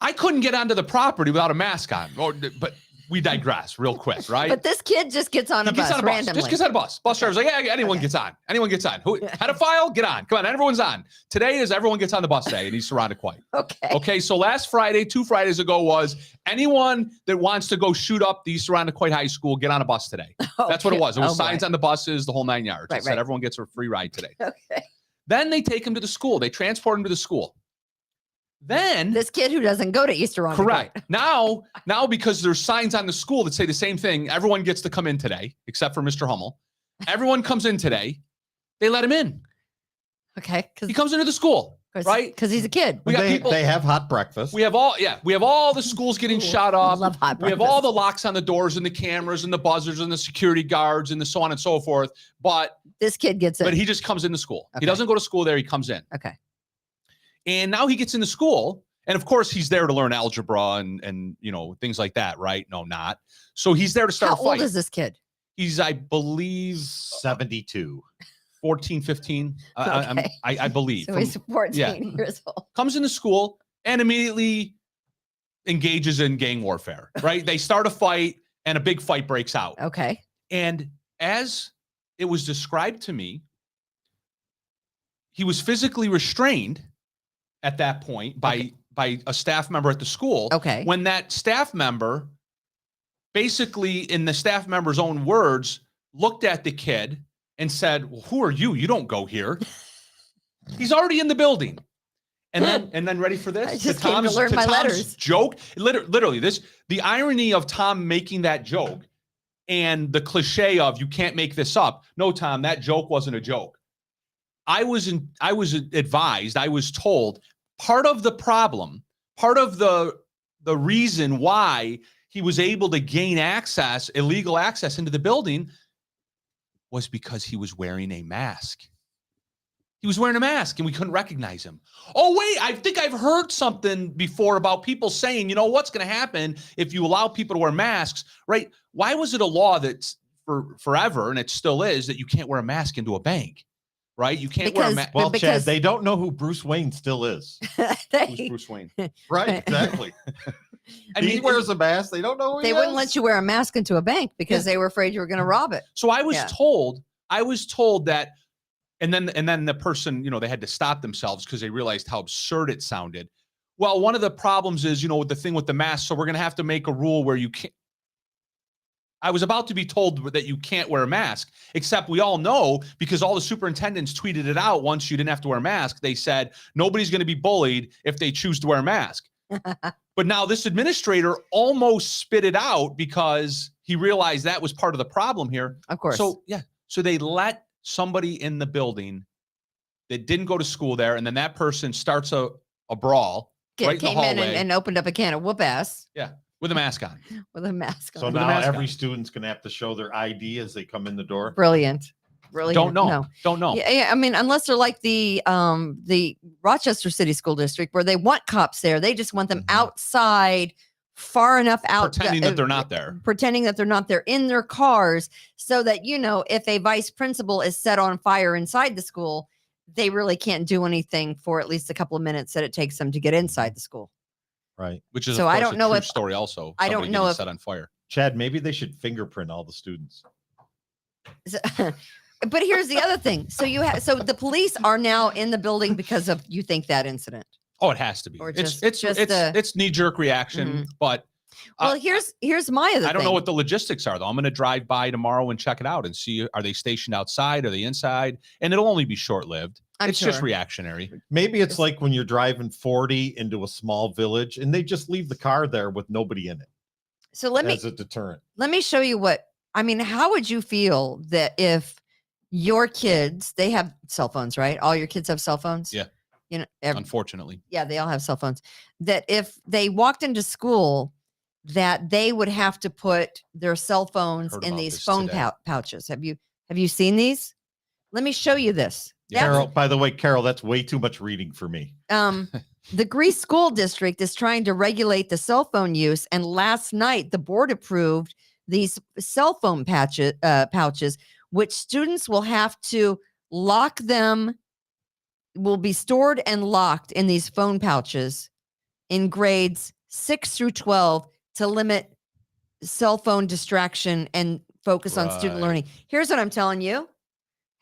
I couldn't get onto the property without a mask on. But we digress real quick, right? But this kid just gets on a bus randomly. Just gets on a bus. Bus driver's like, yeah, anyone Okay. gets on. Anyone gets on. Who pedophile? Get on. Come on, everyone's on. Today is everyone gets on the bus day, and he's surrounded quite. Okay. Okay, so last Friday, 2 Fridays ago, was anyone that wants to go shoot up the East Quite High School, get on a bus today. That's what it was. It was signs on the buses, the whole 9 yards. Right, It said right. everyone gets a free ride today. Okay. Then they take him to the school. They transport him to the school. Then This kid who doesn't go to Easter on correct. Now because there's signs on the school that say the same thing, everyone gets to come in today, except for Mr. Hummel. Everyone comes in today. They let him in. Okay. He comes into the school, right? Because he's a kid. We got people. They have hot breakfast. We have all the schools getting shot I up. love hot We have all the breakfast. locks on the doors and the cameras and the buzzers and the security guards and the so on and so forth. But This kid gets it. he just comes into school. Okay. He doesn't go to school there. He comes in. Okay. And now he gets into school. And of course, he's there to learn algebra and things like that, right? No, not. So he's there to start How a fight. old is this kid? He's, I believe, 72. 14, 15. Okay. I believe. So he's 14 yeah. years old. Comes into school and immediately engages in gang warfare, right? They start a fight and a big fight breaks out. Okay. And as it was described to me, he was physically restrained at that point by a staff member at the school. Okay. When that staff member, basically in the staff member's own words, looked at the kid and said, well, who are you? You don't go here. He's already in the building. And then ready for this? I just came to learn my Tom's letters. joke. Literally, the irony of Tom making that joke and the cliche of you can't make this up. No, Tom, that joke wasn't a joke. I was advised, I was told part of the problem, part of the reason why he was able to gain illegal access into the building was because he was wearing a mask. He was wearing a mask and we couldn't recognize him. Oh, wait, I think I've heard something before about people saying, what's going to happen if you allow people to wear masks, right? Why was it a law that's for forever, and it still is, that you can't wear a mask into a bank, right? You can't wear a mask. Well, because- Chad, they don't know who Bruce Wayne still is. Who's they Bruce Wayne? Right, exactly. He wears a mask. They don't know who he wouldn't is. let you wear a mask into a bank because they were afraid you were going to rob it. So I was Yeah. told that, and then the person, they had to stop themselves because they realized how absurd it sounded. Well, one of the problems is, the thing with the mask. So we're going to have to make a rule where you can't. I was about to be told that you can't wear a mask, except we all know, because all the superintendents tweeted it out once you didn't have to wear a mask. They said nobody's going to be bullied if they choose to wear a mask. But now this administrator almost spit it out because he realized that was part of the problem here. Of course. So they let somebody in the building that didn't go to school there, and then that person starts a brawl right in the came in hallway and opened up a can of whoop ass with a mask on. with a mask on. So With a now mask every on. student's going to have to show their ID as they come in the door. Brilliant. Don't know. No. Don't know. Yeah, I mean, unless they're like the Rochester City School District, where they want cops there, they just want them Mhm. outside, far enough out, Pretending that they're not there. pretending that they're not there in their cars, so that if a vice principal is set on fire inside the school, they really can't do anything for at least a couple of minutes that it takes them to get inside the school. Right. Which is So of I course, don't a know true if- story also. I don't Somebody know getting if- set on fire. Chad, maybe they should fingerprint all the students. But here's the other thing. So so the police are now in the building because of that incident. Oh, it has to be. Or It's just it's knee-jerk reaction, but Well, here's my other I don't know thing. what the logistics are, though. I'm going to drive by tomorrow and check it out and see, are they stationed outside? Are they inside? And it'll only be short-lived. I'm It's just sure. reactionary. Maybe it's like when you're driving 40 into a small village and they just leave the car there with nobody in it So let as a deterrent. me show you how would you feel that if your kids, they have cell phones, right? All your kids have cell phones? Yeah. Unfortunately. Yeah, they all have cell phones. That if they walked into school, that they would have to put their cell phones Heard in about these this phone today. pouches. Have you seen these? Let me show you this. Yeah. That's- Carol, by the way, Carol, that's way too much reading for me. The Greece School District is trying to regulate the cell phone use, and last night the board approved these cell phone pouches, which students will have to lock them, will be stored and locked in these phone pouches in grades 6 through 12 to limit cell phone distraction and focus on student Right. learning. Here's what I'm telling you.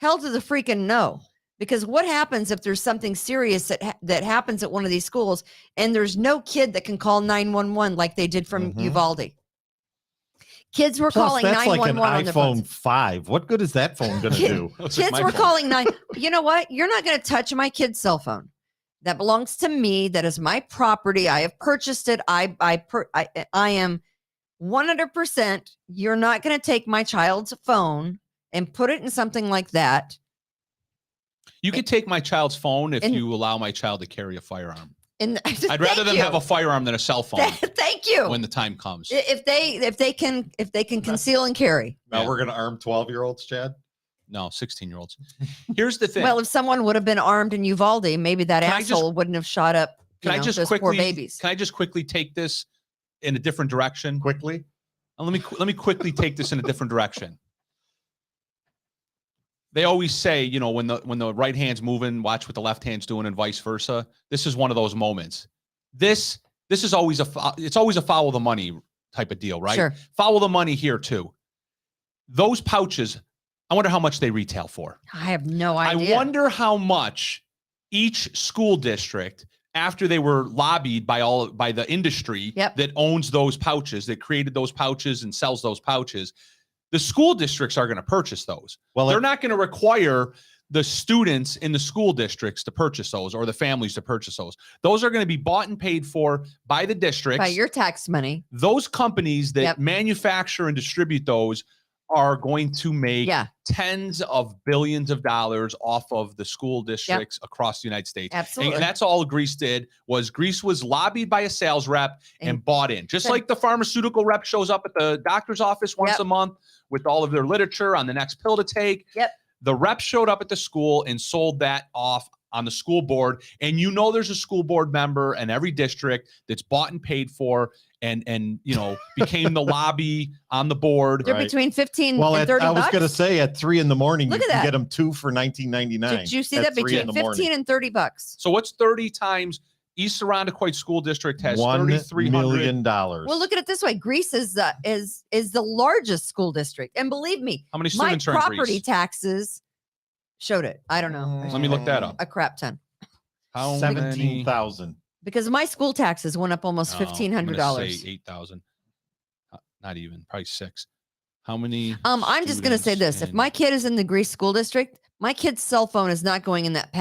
Hell to the freaking no. Because what happens if there's something serious that happens at one of these schools and there's no kid that can call 911 like they did from Mhm. Uvalde? Kids were Plus, calling that's like 911 an on their phones. iPhone 5. What good is that phone going to Kid- do? Looks like Kids my were phone. calling nine. You know what? You're not going to touch my kid's cell phone. That belongs to me. That is my property. I have purchased it. I am 100%. You're not going to take my child's phone and put it in something like that. You could take my child's phone if And- you allow my child to carry a firearm. And I'd rather them have a firearm than a cell phone Thank you. when the time comes. If they can conceal and carry. Now Yeah. we're going to arm 12-year-olds, Chad? No, 16-year-olds. Here's the thing. Well, if someone would have been armed in Uvalde, maybe that Can I just- asshole wouldn't have shot up. can I just those poor quickly babies. Can I just quickly take this in a different direction? Quickly? Let me quickly take this in a different direction. They always say, when the right hand's moving, watch what the left hand's doing, and vice versa. This is one of those moments. This is always it's always a follow the money type of deal, right? Sure. Follow the money here too. Those pouches, I wonder how much they retail for. I have no idea. I wonder how much each school district, after they were lobbied by the industry Yep. that owns those pouches, that created those pouches and sells those pouches, the school districts are going to purchase those. Well, They're not going to require the students in the school districts to purchase those or the families to purchase those. Those are going to be bought and paid for by the districts. By your tax money. Those companies that Yep. manufacture and distribute those are going to make Yeah, tens of billions of dollars off of the school districts across the United States. absolutely. And that's all Greece did. Greece was lobbied by a sales rep and bought in. Just Sure. like the pharmaceutical rep shows up at the doctor's office once Yep. a month with all of their literature on the next pill to take. Yep. The rep showed up at the school and sold that off on the school board. And there's a school board member in every district that's bought and paid for and became the lobby on the board. They're Right. between 15 Well, and 30 I was bucks. going to say at 3 in the morning, Look you at can that. get them 2 for $19.99. Did you see at that? 3 in Between the morning. 15 and 30 bucks. So what's 30 times East Arundecoit School District has $1 $3,300. million. Well, look at it this way. Greece is the largest school district. And believe me, How many my students are in property Greece? taxes showed it. I don't know. Let me look that up. A crap ton. How 17,000. Because my school taxes went up almost many? $1,500. 8,000. Not even, probably 6. How many? I'm just going to say students this. If in- my kid is in the Greece school district, my kid's cell phone is not going in that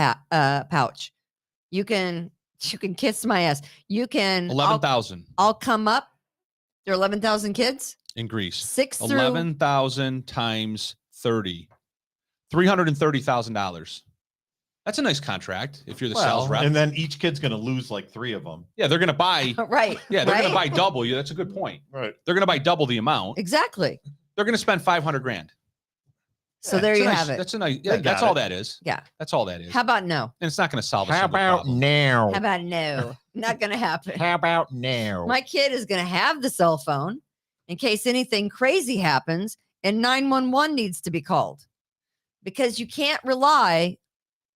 pouch. You can kiss my ass. You can. 11,000 I'll come up. There are 11,000 kids. in Greece. 6 through 11,000 times 30. $330,000. That's a nice contract if you're the sales rep. And then each kid's going to lose like 3 of them. Yeah, they're going to buy. right. Yeah, they're going to buy right? double. Yeah, that's a good point. Right. They're going to buy double the amount. Exactly. They're going to spend $500,000. So Yeah, there That's a you nice- have it. That's a nice. They Yeah, got that's all it. that is. Yeah. That's all that is. How about no? And it's not going to solve a How single about problem. now? How about no? Not going to happen. How about now? My kid is going to have the cell phone in case anything crazy happens and 911 needs to be called, because you can't rely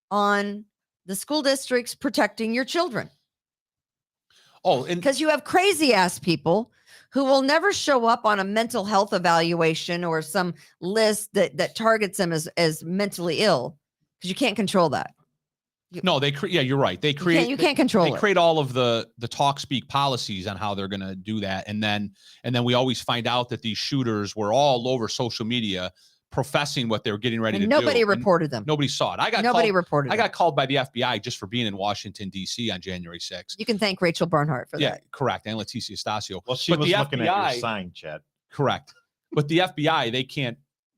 on the school districts protecting your children, Oh, and because you have crazy ass people who will never show up on a mental health evaluation or some list that targets them as mentally ill, because you can't control that. no, yeah, you're right. They create. You can't control They it. create all of the talk speak policies on how they're going to do that, and then we always find out that these shooters were all over social media professing what they were getting ready And to nobody do. and reported them. Nobody saw it. Nobody reported I them. got called by the FBI just for being in Washington D.C. on January 6th. You can thank Rachel Barnhart for Yeah, that. correct. And Leticia Stasio. Well, she But was the looking at FBI your sign, Chad. Correct. But the FBI,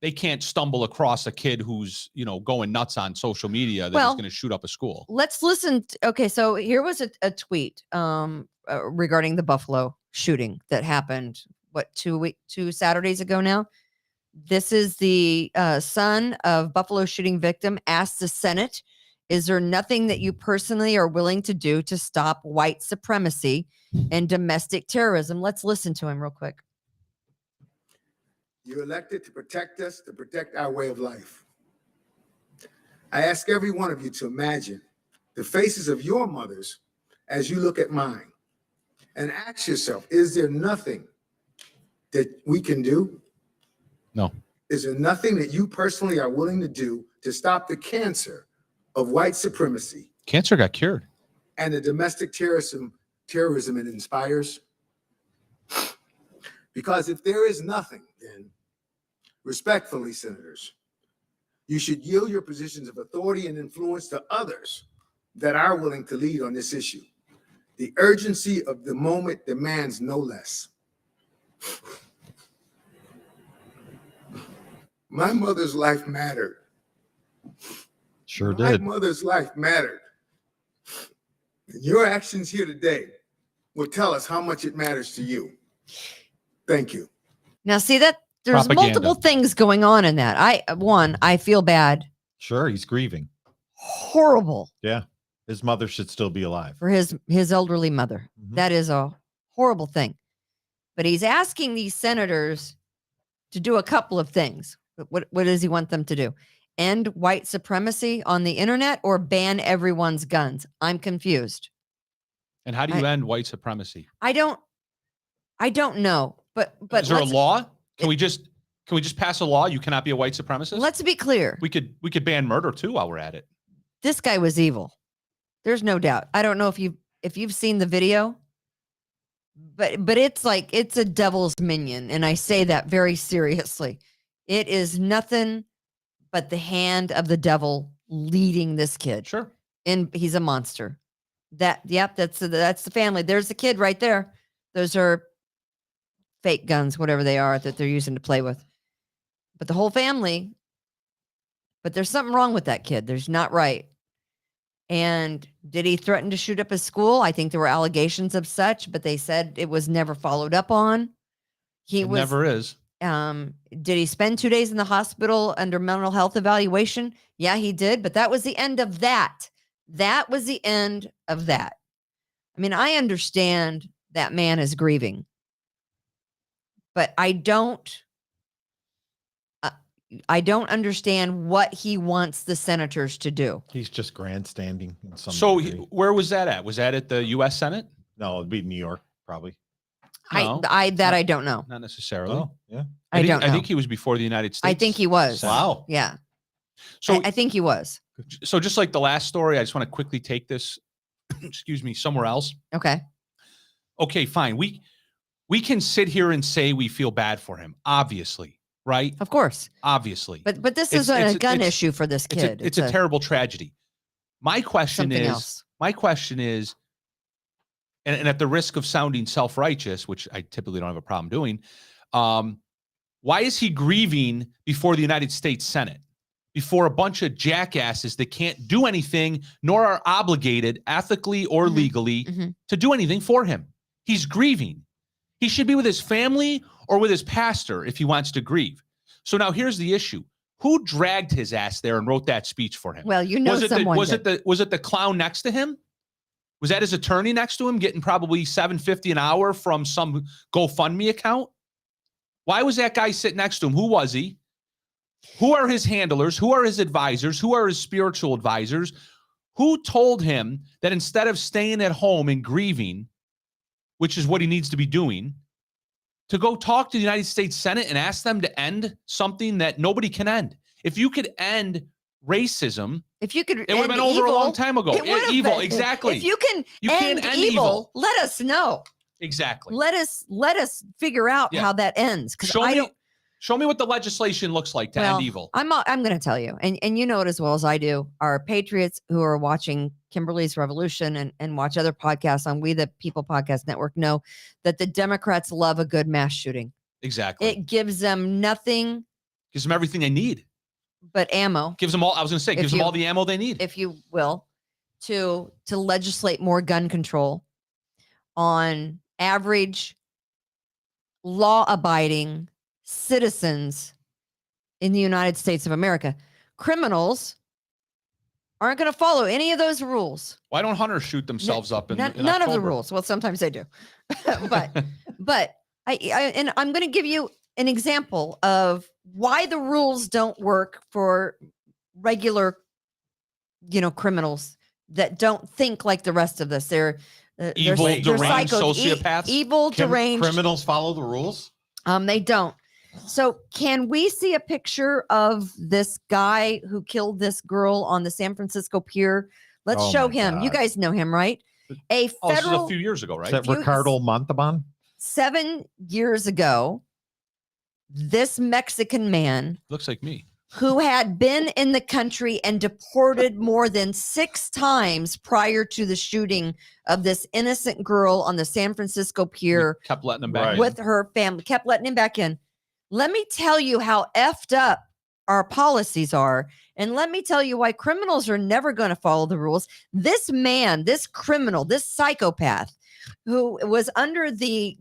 they can't stumble across a kid who's, going nuts on social media that is Well, going to shoot up a school. Let's listen. Okay, so here was a tweet regarding the Buffalo shooting that happened, 2 Saturdays ago now. This is the son of Buffalo shooting victim asked the Senate Is there nothing that you personally are willing to do to stop white supremacy and domestic terrorism? Let's listen to him real quick. You elected to protect us, to protect our way of life. I ask every one of you to imagine the faces of your mothers as you look at mine and ask yourself, is there nothing that we can do? No. Is there nothing that you personally are willing to do to stop the cancer of white supremacy Cancer got cured. and the domestic terrorism it inspires? Because if there is nothing, then respectfully, senators, you should yield your positions of authority and influence to others that are willing to lead on this issue. The urgency of the moment demands no less. My mother's life mattered. Sure My did. mother's life mattered. And your actions here today will tell us how much it matters to you. Thank you. Now, see that there's Propaganda. multiple things going on in that. I feel bad. Sure, he's grieving. Horrible Yeah. His mother should still be alive. for his elderly mother. Mhm. That is a horrible thing. But he's asking these senators to do a couple of things. What does he want them to do? End white supremacy on the internet or ban everyone's guns? I'm confused. And how do you end white supremacy? I don't know. But Is there a let's- law? Can we just pass a law? You cannot be a white supremacist. Let's be clear. We could ban murder too while we're at it. This guy was evil. There's no doubt. I don't know if you've seen the video, but it's like it's a devil's minion, and I say that very seriously. It is nothing but the hand of the devil leading this kid. Sure. And he's a monster. That's the family. There's the kid right there. Those are fake guns, whatever they are that they're using to play with. But the whole family, but there's something wrong with that kid. There's not right. And did he threaten to shoot up his school? I think there were allegations of such, but they said it was never followed up on. It never is. Did he spend 2 days in the hospital under mental health evaluation? Yeah, he did. But that was the end of that. That was the end of that. I mean, I understand that man is grieving, but I don't understand what he wants the senators to do. He's just grandstanding in some So degree. where was that at? Was that at the U.S. Senate? No, it'd be New York, probably. No. I don't know. Not necessarily. Oh, yeah. I don't know. I think he was before the United States. I think he was. Senate. Wow. Yeah. So I think he was. So just like the last story, I just want to quickly take this, excuse me, somewhere else. Okay. Okay, fine. We can sit here and say we feel bad for him, obviously, right? Of course. Obviously. But this It's- isn't it's- a gun it's- issue for this kid. It's a terrible tragedy. My question something is, else. and at the risk of sounding self-righteous, which I typically don't have a problem doing, why is he grieving before the United States Senate? Before a bunch of jackasses that can't do anything, nor are obligated ethically or Mhm. legally Mhm. to do anything for him. He's grieving. He should be with his family or with his pastor if he wants to grieve. So now here's the issue. Who dragged his ass there and wrote that speech for him? Well, you know someone was it the clown next to him? Was that his attorney next to him getting probably $7.50 an hour from some GoFundMe account? Why was that guy sitting next to him? Who was he? Who are his handlers? Who are his advisors? Who are his spiritual advisors? Who told him that instead of staying at home and grieving, which is what he needs to be doing, to go talk to the United States Senate and ask them to end something that nobody can end? If you could end racism, If you could, it would have been over a long time ago. It would have Evil, been. exactly. If you can You end, can't end evil, evil. let us know. Exactly. Let us figure out Yeah. how that ends. Because Show me what the legislation looks like to end evil. I'm going to tell you, and you know it as well as I do. Our patriots who are watching Kimberly's Revolution and watch other podcasts on We the People Podcast Network know that the Democrats love a good mass shooting. Exactly. It gives them nothing Gives them everything they need. but ammo, Gives them all. I was going to say, gives them all the ammo they need. if you will, to legislate more gun control on average law-abiding citizens in the United States of America. Criminals aren't going to follow any of those rules. Why don't hunters shoot themselves up in None in of the October? rules. Well, sometimes they do, but and I'm going to give you an example of why the rules don't work for regular, criminals that don't think like the rest of us. They're Evil, they're deranged psycho- sociopaths? evil, deranged. Criminals follow the rules. They don't. So, can we see a picture of this guy who killed this girl on the San Francisco pier? Let's Oh show my him. You God. guys know him, right? A Oh, this is federal a few years ago, Is right? that Ricardo Montalban? 7 years ago, this Mexican man Looks like me. who had been in the country and deported more than 6 times prior to the shooting of this innocent girl on the San Francisco pier We kept letting them back Right. in. with her family, kept letting him back in. Let me tell you how effed up our policies are. And let me tell you why criminals are never going to follow the rules. This man, this criminal, this psychopath who was under the,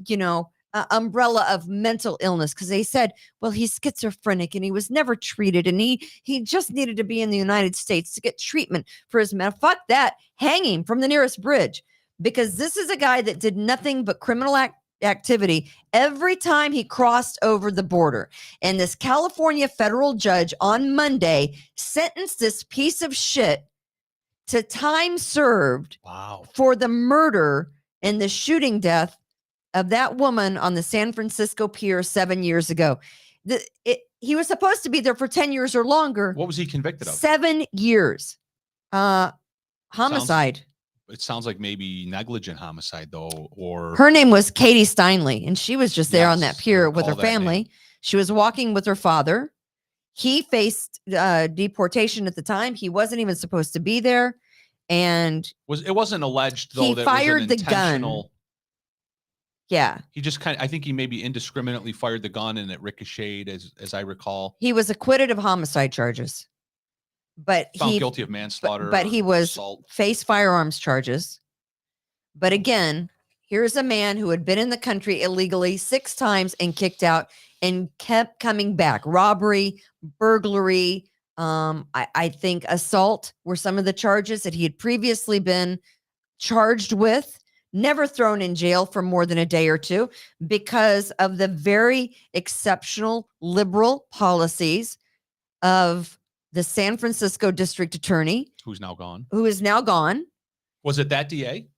umbrella of mental illness, because they said, well, he's schizophrenic and he was never treated. And he just needed to be in the United States to get treatment for his mental. Fuck that. Hang him from the nearest bridge, because this is a guy that did nothing but criminal activity every time he crossed over the border. And this California federal judge on Monday sentenced this piece of shit to time served Wow. for the murder and the shooting death of that woman on the San Francisco pier 7 years ago. He was supposed to be there for 10 years or longer. What was he convicted of? 7 years. Homicide. It sounds like maybe negligent homicide, though, or Her name was Katie Steinle, and she was just there on that Yes, I pier with her recall that name. family. She was walking with her father. He faced deportation at the time. He wasn't even supposed to be there. And it wasn't alleged though He that fired it was the an gun. intentional. yeah, He just I think he maybe indiscriminately fired the gun and it ricocheted, as I recall. he was acquitted of homicide charges. But Found he guilty of manslaughter. but he was assault. faced firearms charges. But again, here's a man who had been in the country illegally 6 times and kicked out and kept coming back. Robbery, burglary, I think assault were some of the charges that he had previously been charged with, never thrown in jail for more than a day or two because of the very exceptional liberal policies of the San Francisco district attorney, Who's now gone? who is now gone. Was it that DA?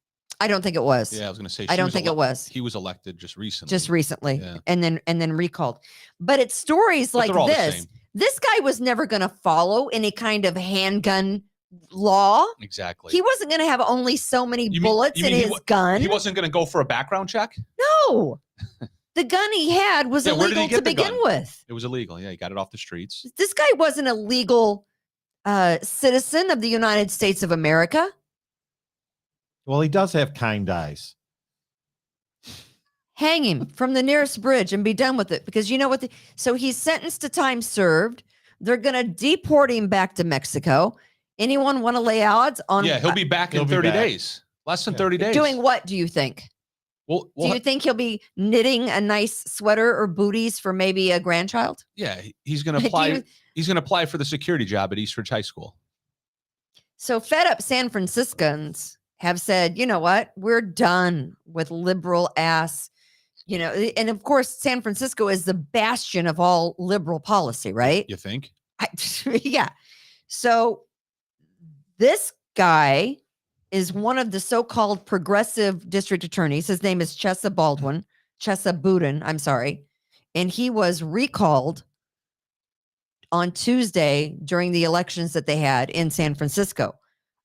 I don't think it was. Yeah, I was going to say. I don't think it was. He was elected just recently. Just recently, Yeah. and then recalled. But it's stories But like they're all the this. same. This guy was never going to follow any kind of handgun law. Exactly. He wasn't going to have only so many You mean- bullets you in mean he his wa- gun. He wasn't going to go for a background check. No, the gun he had was Yeah, where did he illegal to get the begin gun? with. It was illegal. Yeah, he got it off the streets. This guy wasn't a legal citizen of the United States of America. Well, he does have kind eyes. Hang him from the nearest bridge and be done with it, because you know what? So he's sentenced to time served. They're going to deport him back to Mexico. Anyone want to lay odds on? Yeah, he'll be back he'll in be 30 back. days. Less than Yeah. 30 days. doing what? Do you think? Well, Do you think he'll be knitting a nice sweater or booties for maybe a grandchild? yeah, he's going to Do apply. you- He's going to apply for the security job at Eastridge High School. So fed up San Franciscans have said, you know what? We're done with liberal ass, and of course, San Francisco is the bastion of all liberal policy, right? You think? Yeah. So this guy is one of the so-called progressive district attorneys. His name is Chesa Boudin, I'm sorry. And he was recalled on Tuesday during the elections that they had in San Francisco.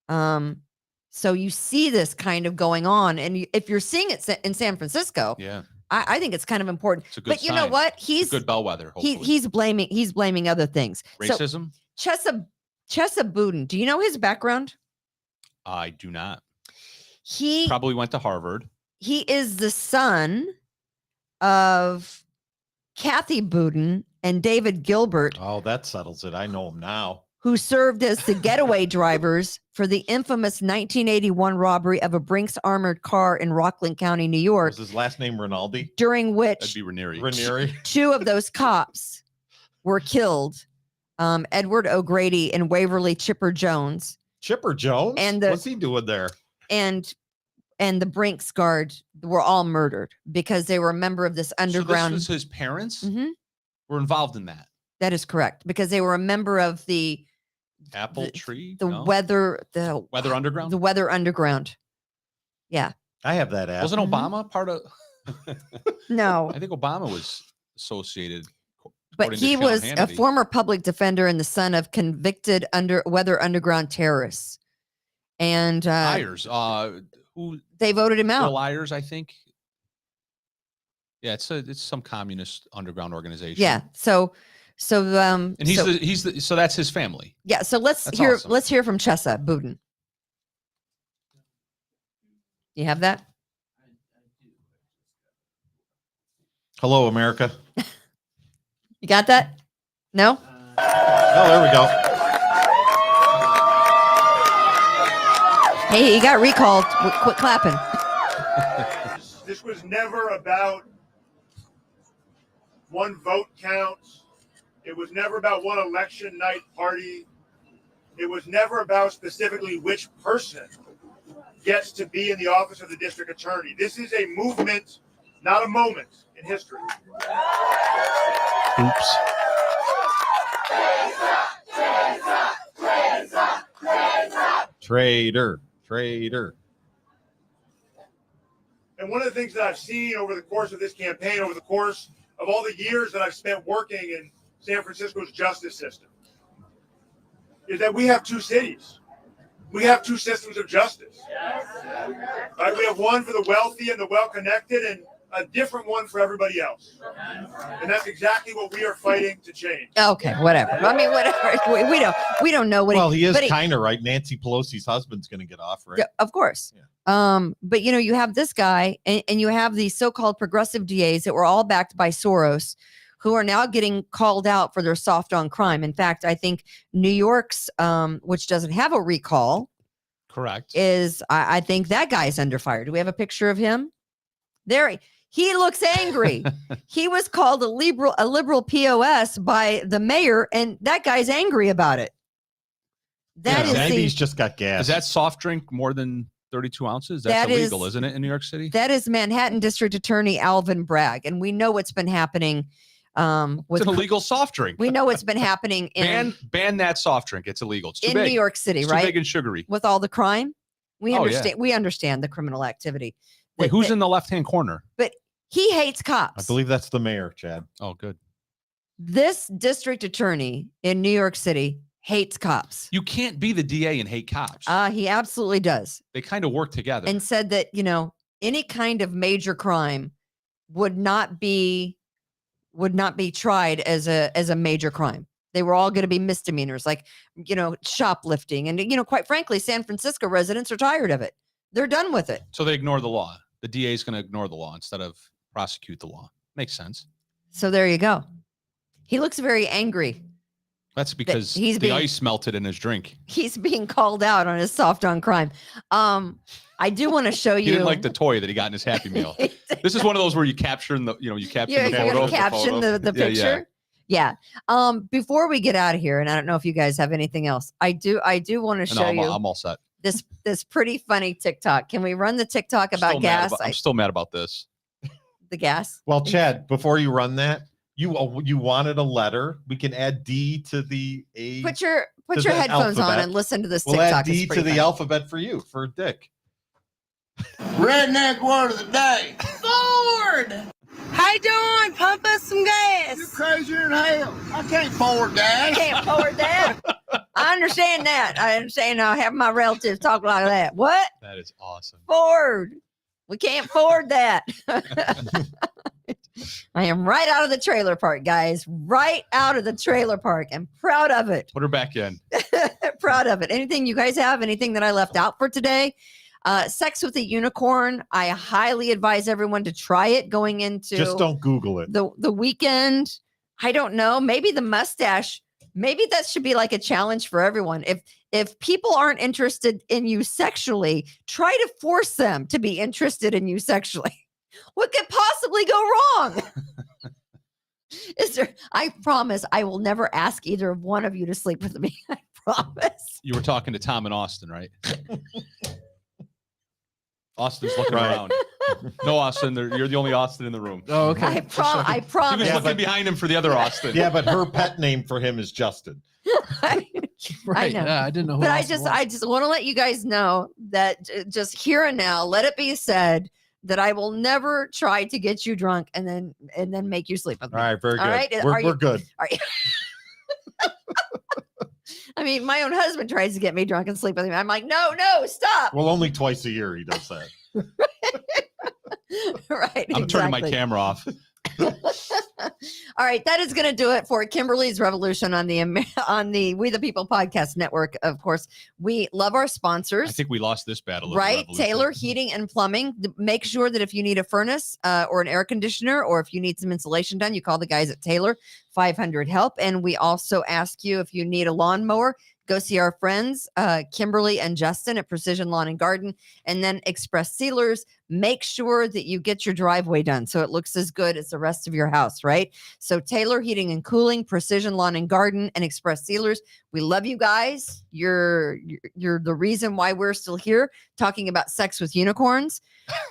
So you see this kind of going on. And if you're seeing it in San Francisco, Yeah, I think it's kind of important. it's a good But you know sign. what? It's a good bellwether. Hopefully. He's blaming other things. So Racism? Chesa Boudin, do you know his background? I do not. He Probably went to Harvard. he is the son of Kathy Boudin and David Gilbert, Oh, that settles it. I know him now. who served as the getaway drivers for the infamous 1981 robbery of a Brinks armored car in Rockland County, New York, Was his last name Rinaldi? during That'd which be Ranieri. Ranieri? 2 of those cops were killed. Edward O'Grady and Waverly Chipper Jones. Chipper Jones? And What's he doing there? and the Brinks guard were all murdered because they were a member of this underground. So this was his parents Mhm. were involved in that. That is correct, because they were a member of the Apple Tree? the No? weather Underground? The Weather Underground. Yeah. I have that app. Wasn't Mhm. Obama part of? No, I think Obama was associated. but according to he Sean was a Hannity. former public defender and the son of convicted Weather Underground terrorists. And Ayers. Who? they voted him out. Bill Ayers, I think. Yeah, it's some communist underground organization. Yeah. So And so that's his family. yeah. So let's That's hear awesome. let's hear from Chessa Budin. You have that? Hello, America. You got that? No? Oh, there we go. Hey, he got recalled. Quit clapping. This was never about one vote count. It was never about one election night party. It was never about specifically which person gets to be in the office of the district attorney. This is a movement, not a moment in history. Oops. Traitor. And one of the things that I've seen over the course of this campaign, over the course of all the years that I've spent working in San Francisco's justice system, is that we have two cities. We have two systems of justice. Right? We have one for the wealthy and the well-connected, and a different one for everybody else. And that's exactly what we are fighting to change. Okay, whatever. I mean, whatever. We don't know what. Well, he is but kind of right. Nancy Pelosi's husband's going to get off, right? Yeah, of course. Yeah. But you have this guy, and you have these so-called progressive DAs that were all backed by Soros, who are now getting called out for their soft on crime. In fact, I think New York's, which doesn't have a recall, Correct. is I think that guy's under fire. Do we have a picture of him? There, he looks angry. He was called a liberal POS by the mayor, and that guy's angry about it. That is maybe the he's just got gas. Is that soft drink more than 32 ounces? That's illegal, isn't it, in New York City? That is Manhattan District Attorney Alvin Bragg, and we know what's been happening. It's an illegal soft drink. We know what's been happening in ban that soft drink. It's illegal. It's too in big. New York City, It's right? too big and sugary. With all the crime, we Oh, understand. yeah. We understand the criminal activity. Wait, who's in the left-hand corner? But he hates cops. I believe that's the mayor, Chad. Oh, good. This district attorney in New York City hates cops. You can't be the DA and hate cops. He absolutely does, They kind of work together. and said that any kind of major crime would not be tried as a major crime. They were all going to be misdemeanors, like shoplifting, and quite frankly, San Francisco residents are tired of it. They're done with it. So they ignore the law. The DA is going to ignore the law instead of prosecute the law. Makes sense. So there you go. He looks very angry. That's because he's the being- ice melted in his drink. He's being called out on his soft on crime. I do want to show you. He didn't like the toy that he got in his Happy Meal. This is one of those where you capture you capture You're the going photo. to caption the Yeah, yeah. picture. Yeah. Before we get out of here, and I don't know if you guys have anything else. I do want to show No, you I'm all set. this pretty funny TikTok. Can we run the TikTok about gas? I'm still mad about this. The gas. Well, Chad, before you run that, you wanted a letter. We can add D to the A. Put your to your the headphones on alphabet. and listen to this We'll TikTok. add D It's to pretty the funny. alphabet for you, for Dick. Redneck word of the day. Ford! How you doing? Pump us some gas. You crazier than hell. I can't afford that. Can't afford that. I understand that. I understand having my relatives talk like that. What? That is awesome. Ford. We can't afford that. I am right out of the trailer park, guys. Right out of the trailer park. I'm proud of it. Put her back in. Proud of it. Anything you guys have? Anything that I left out for today? Sex with a Unicorn. I highly advise everyone to try it going into Just don't Google it. the weekend. I don't know. Maybe the mustache. Maybe that should be like a challenge for everyone. If people aren't interested in you sexually, try to force them to be interested in you sexually. What could possibly go wrong? I promise I will never ask either one of you to sleep with me. I promise. You were talking to Tom and Austin, right? Austin's looking Right. around. No, Austin, you're the only Austin in the room. Oh, okay. I He promise. was looking behind him for the other Austin. Yeah, but her pet name for him is Justin. Right. know. Yeah, I didn't know who But I Austin just was. want to let you guys know that just here and now, let it be said that I will never try to get you drunk and then make you sleep with me. All right, very good. All right, We're good. Are you- I mean, my own husband tries to get me drunk and sleep with me. I'm like, no, stop. Well, only twice a year he does that. Right. I'm turning my exactly. camera off. All right, that is going to do it for Kimberly's Revolution on the We the People podcast network. Of course, we love our sponsors. I think we lost this battle. Right, Revolution. Taylor Heating and Plumbing. Make sure that if you need a furnace or an air conditioner, or if you need some insulation done, you call the guys at Taylor 500 Help. And we also ask you, if you need a lawnmower, go see our friends Kimberly and Justin at Precision Lawn and Garden, and then Express Sealers. Make sure that you get your driveway done so it looks as good as the rest of your house, right? So Taylor Heating and Cooling, Precision Lawn and Garden, and Express Sealers. We love you guys. You're the reason why we're still here talking about sex with unicorns.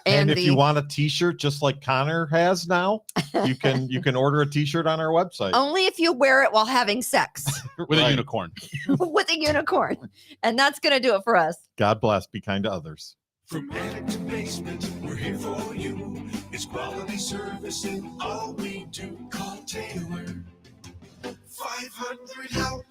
And if you want a T-shirt just like Connor has now, you can order a T-shirt on our website. only if you wear it while having sex with a Right. unicorn. with a unicorn. And that's going to do it for us. God bless. Be kind to others. From attic to basement, we're here for you. It's quality service in all we do. Call Taylor 500 Help.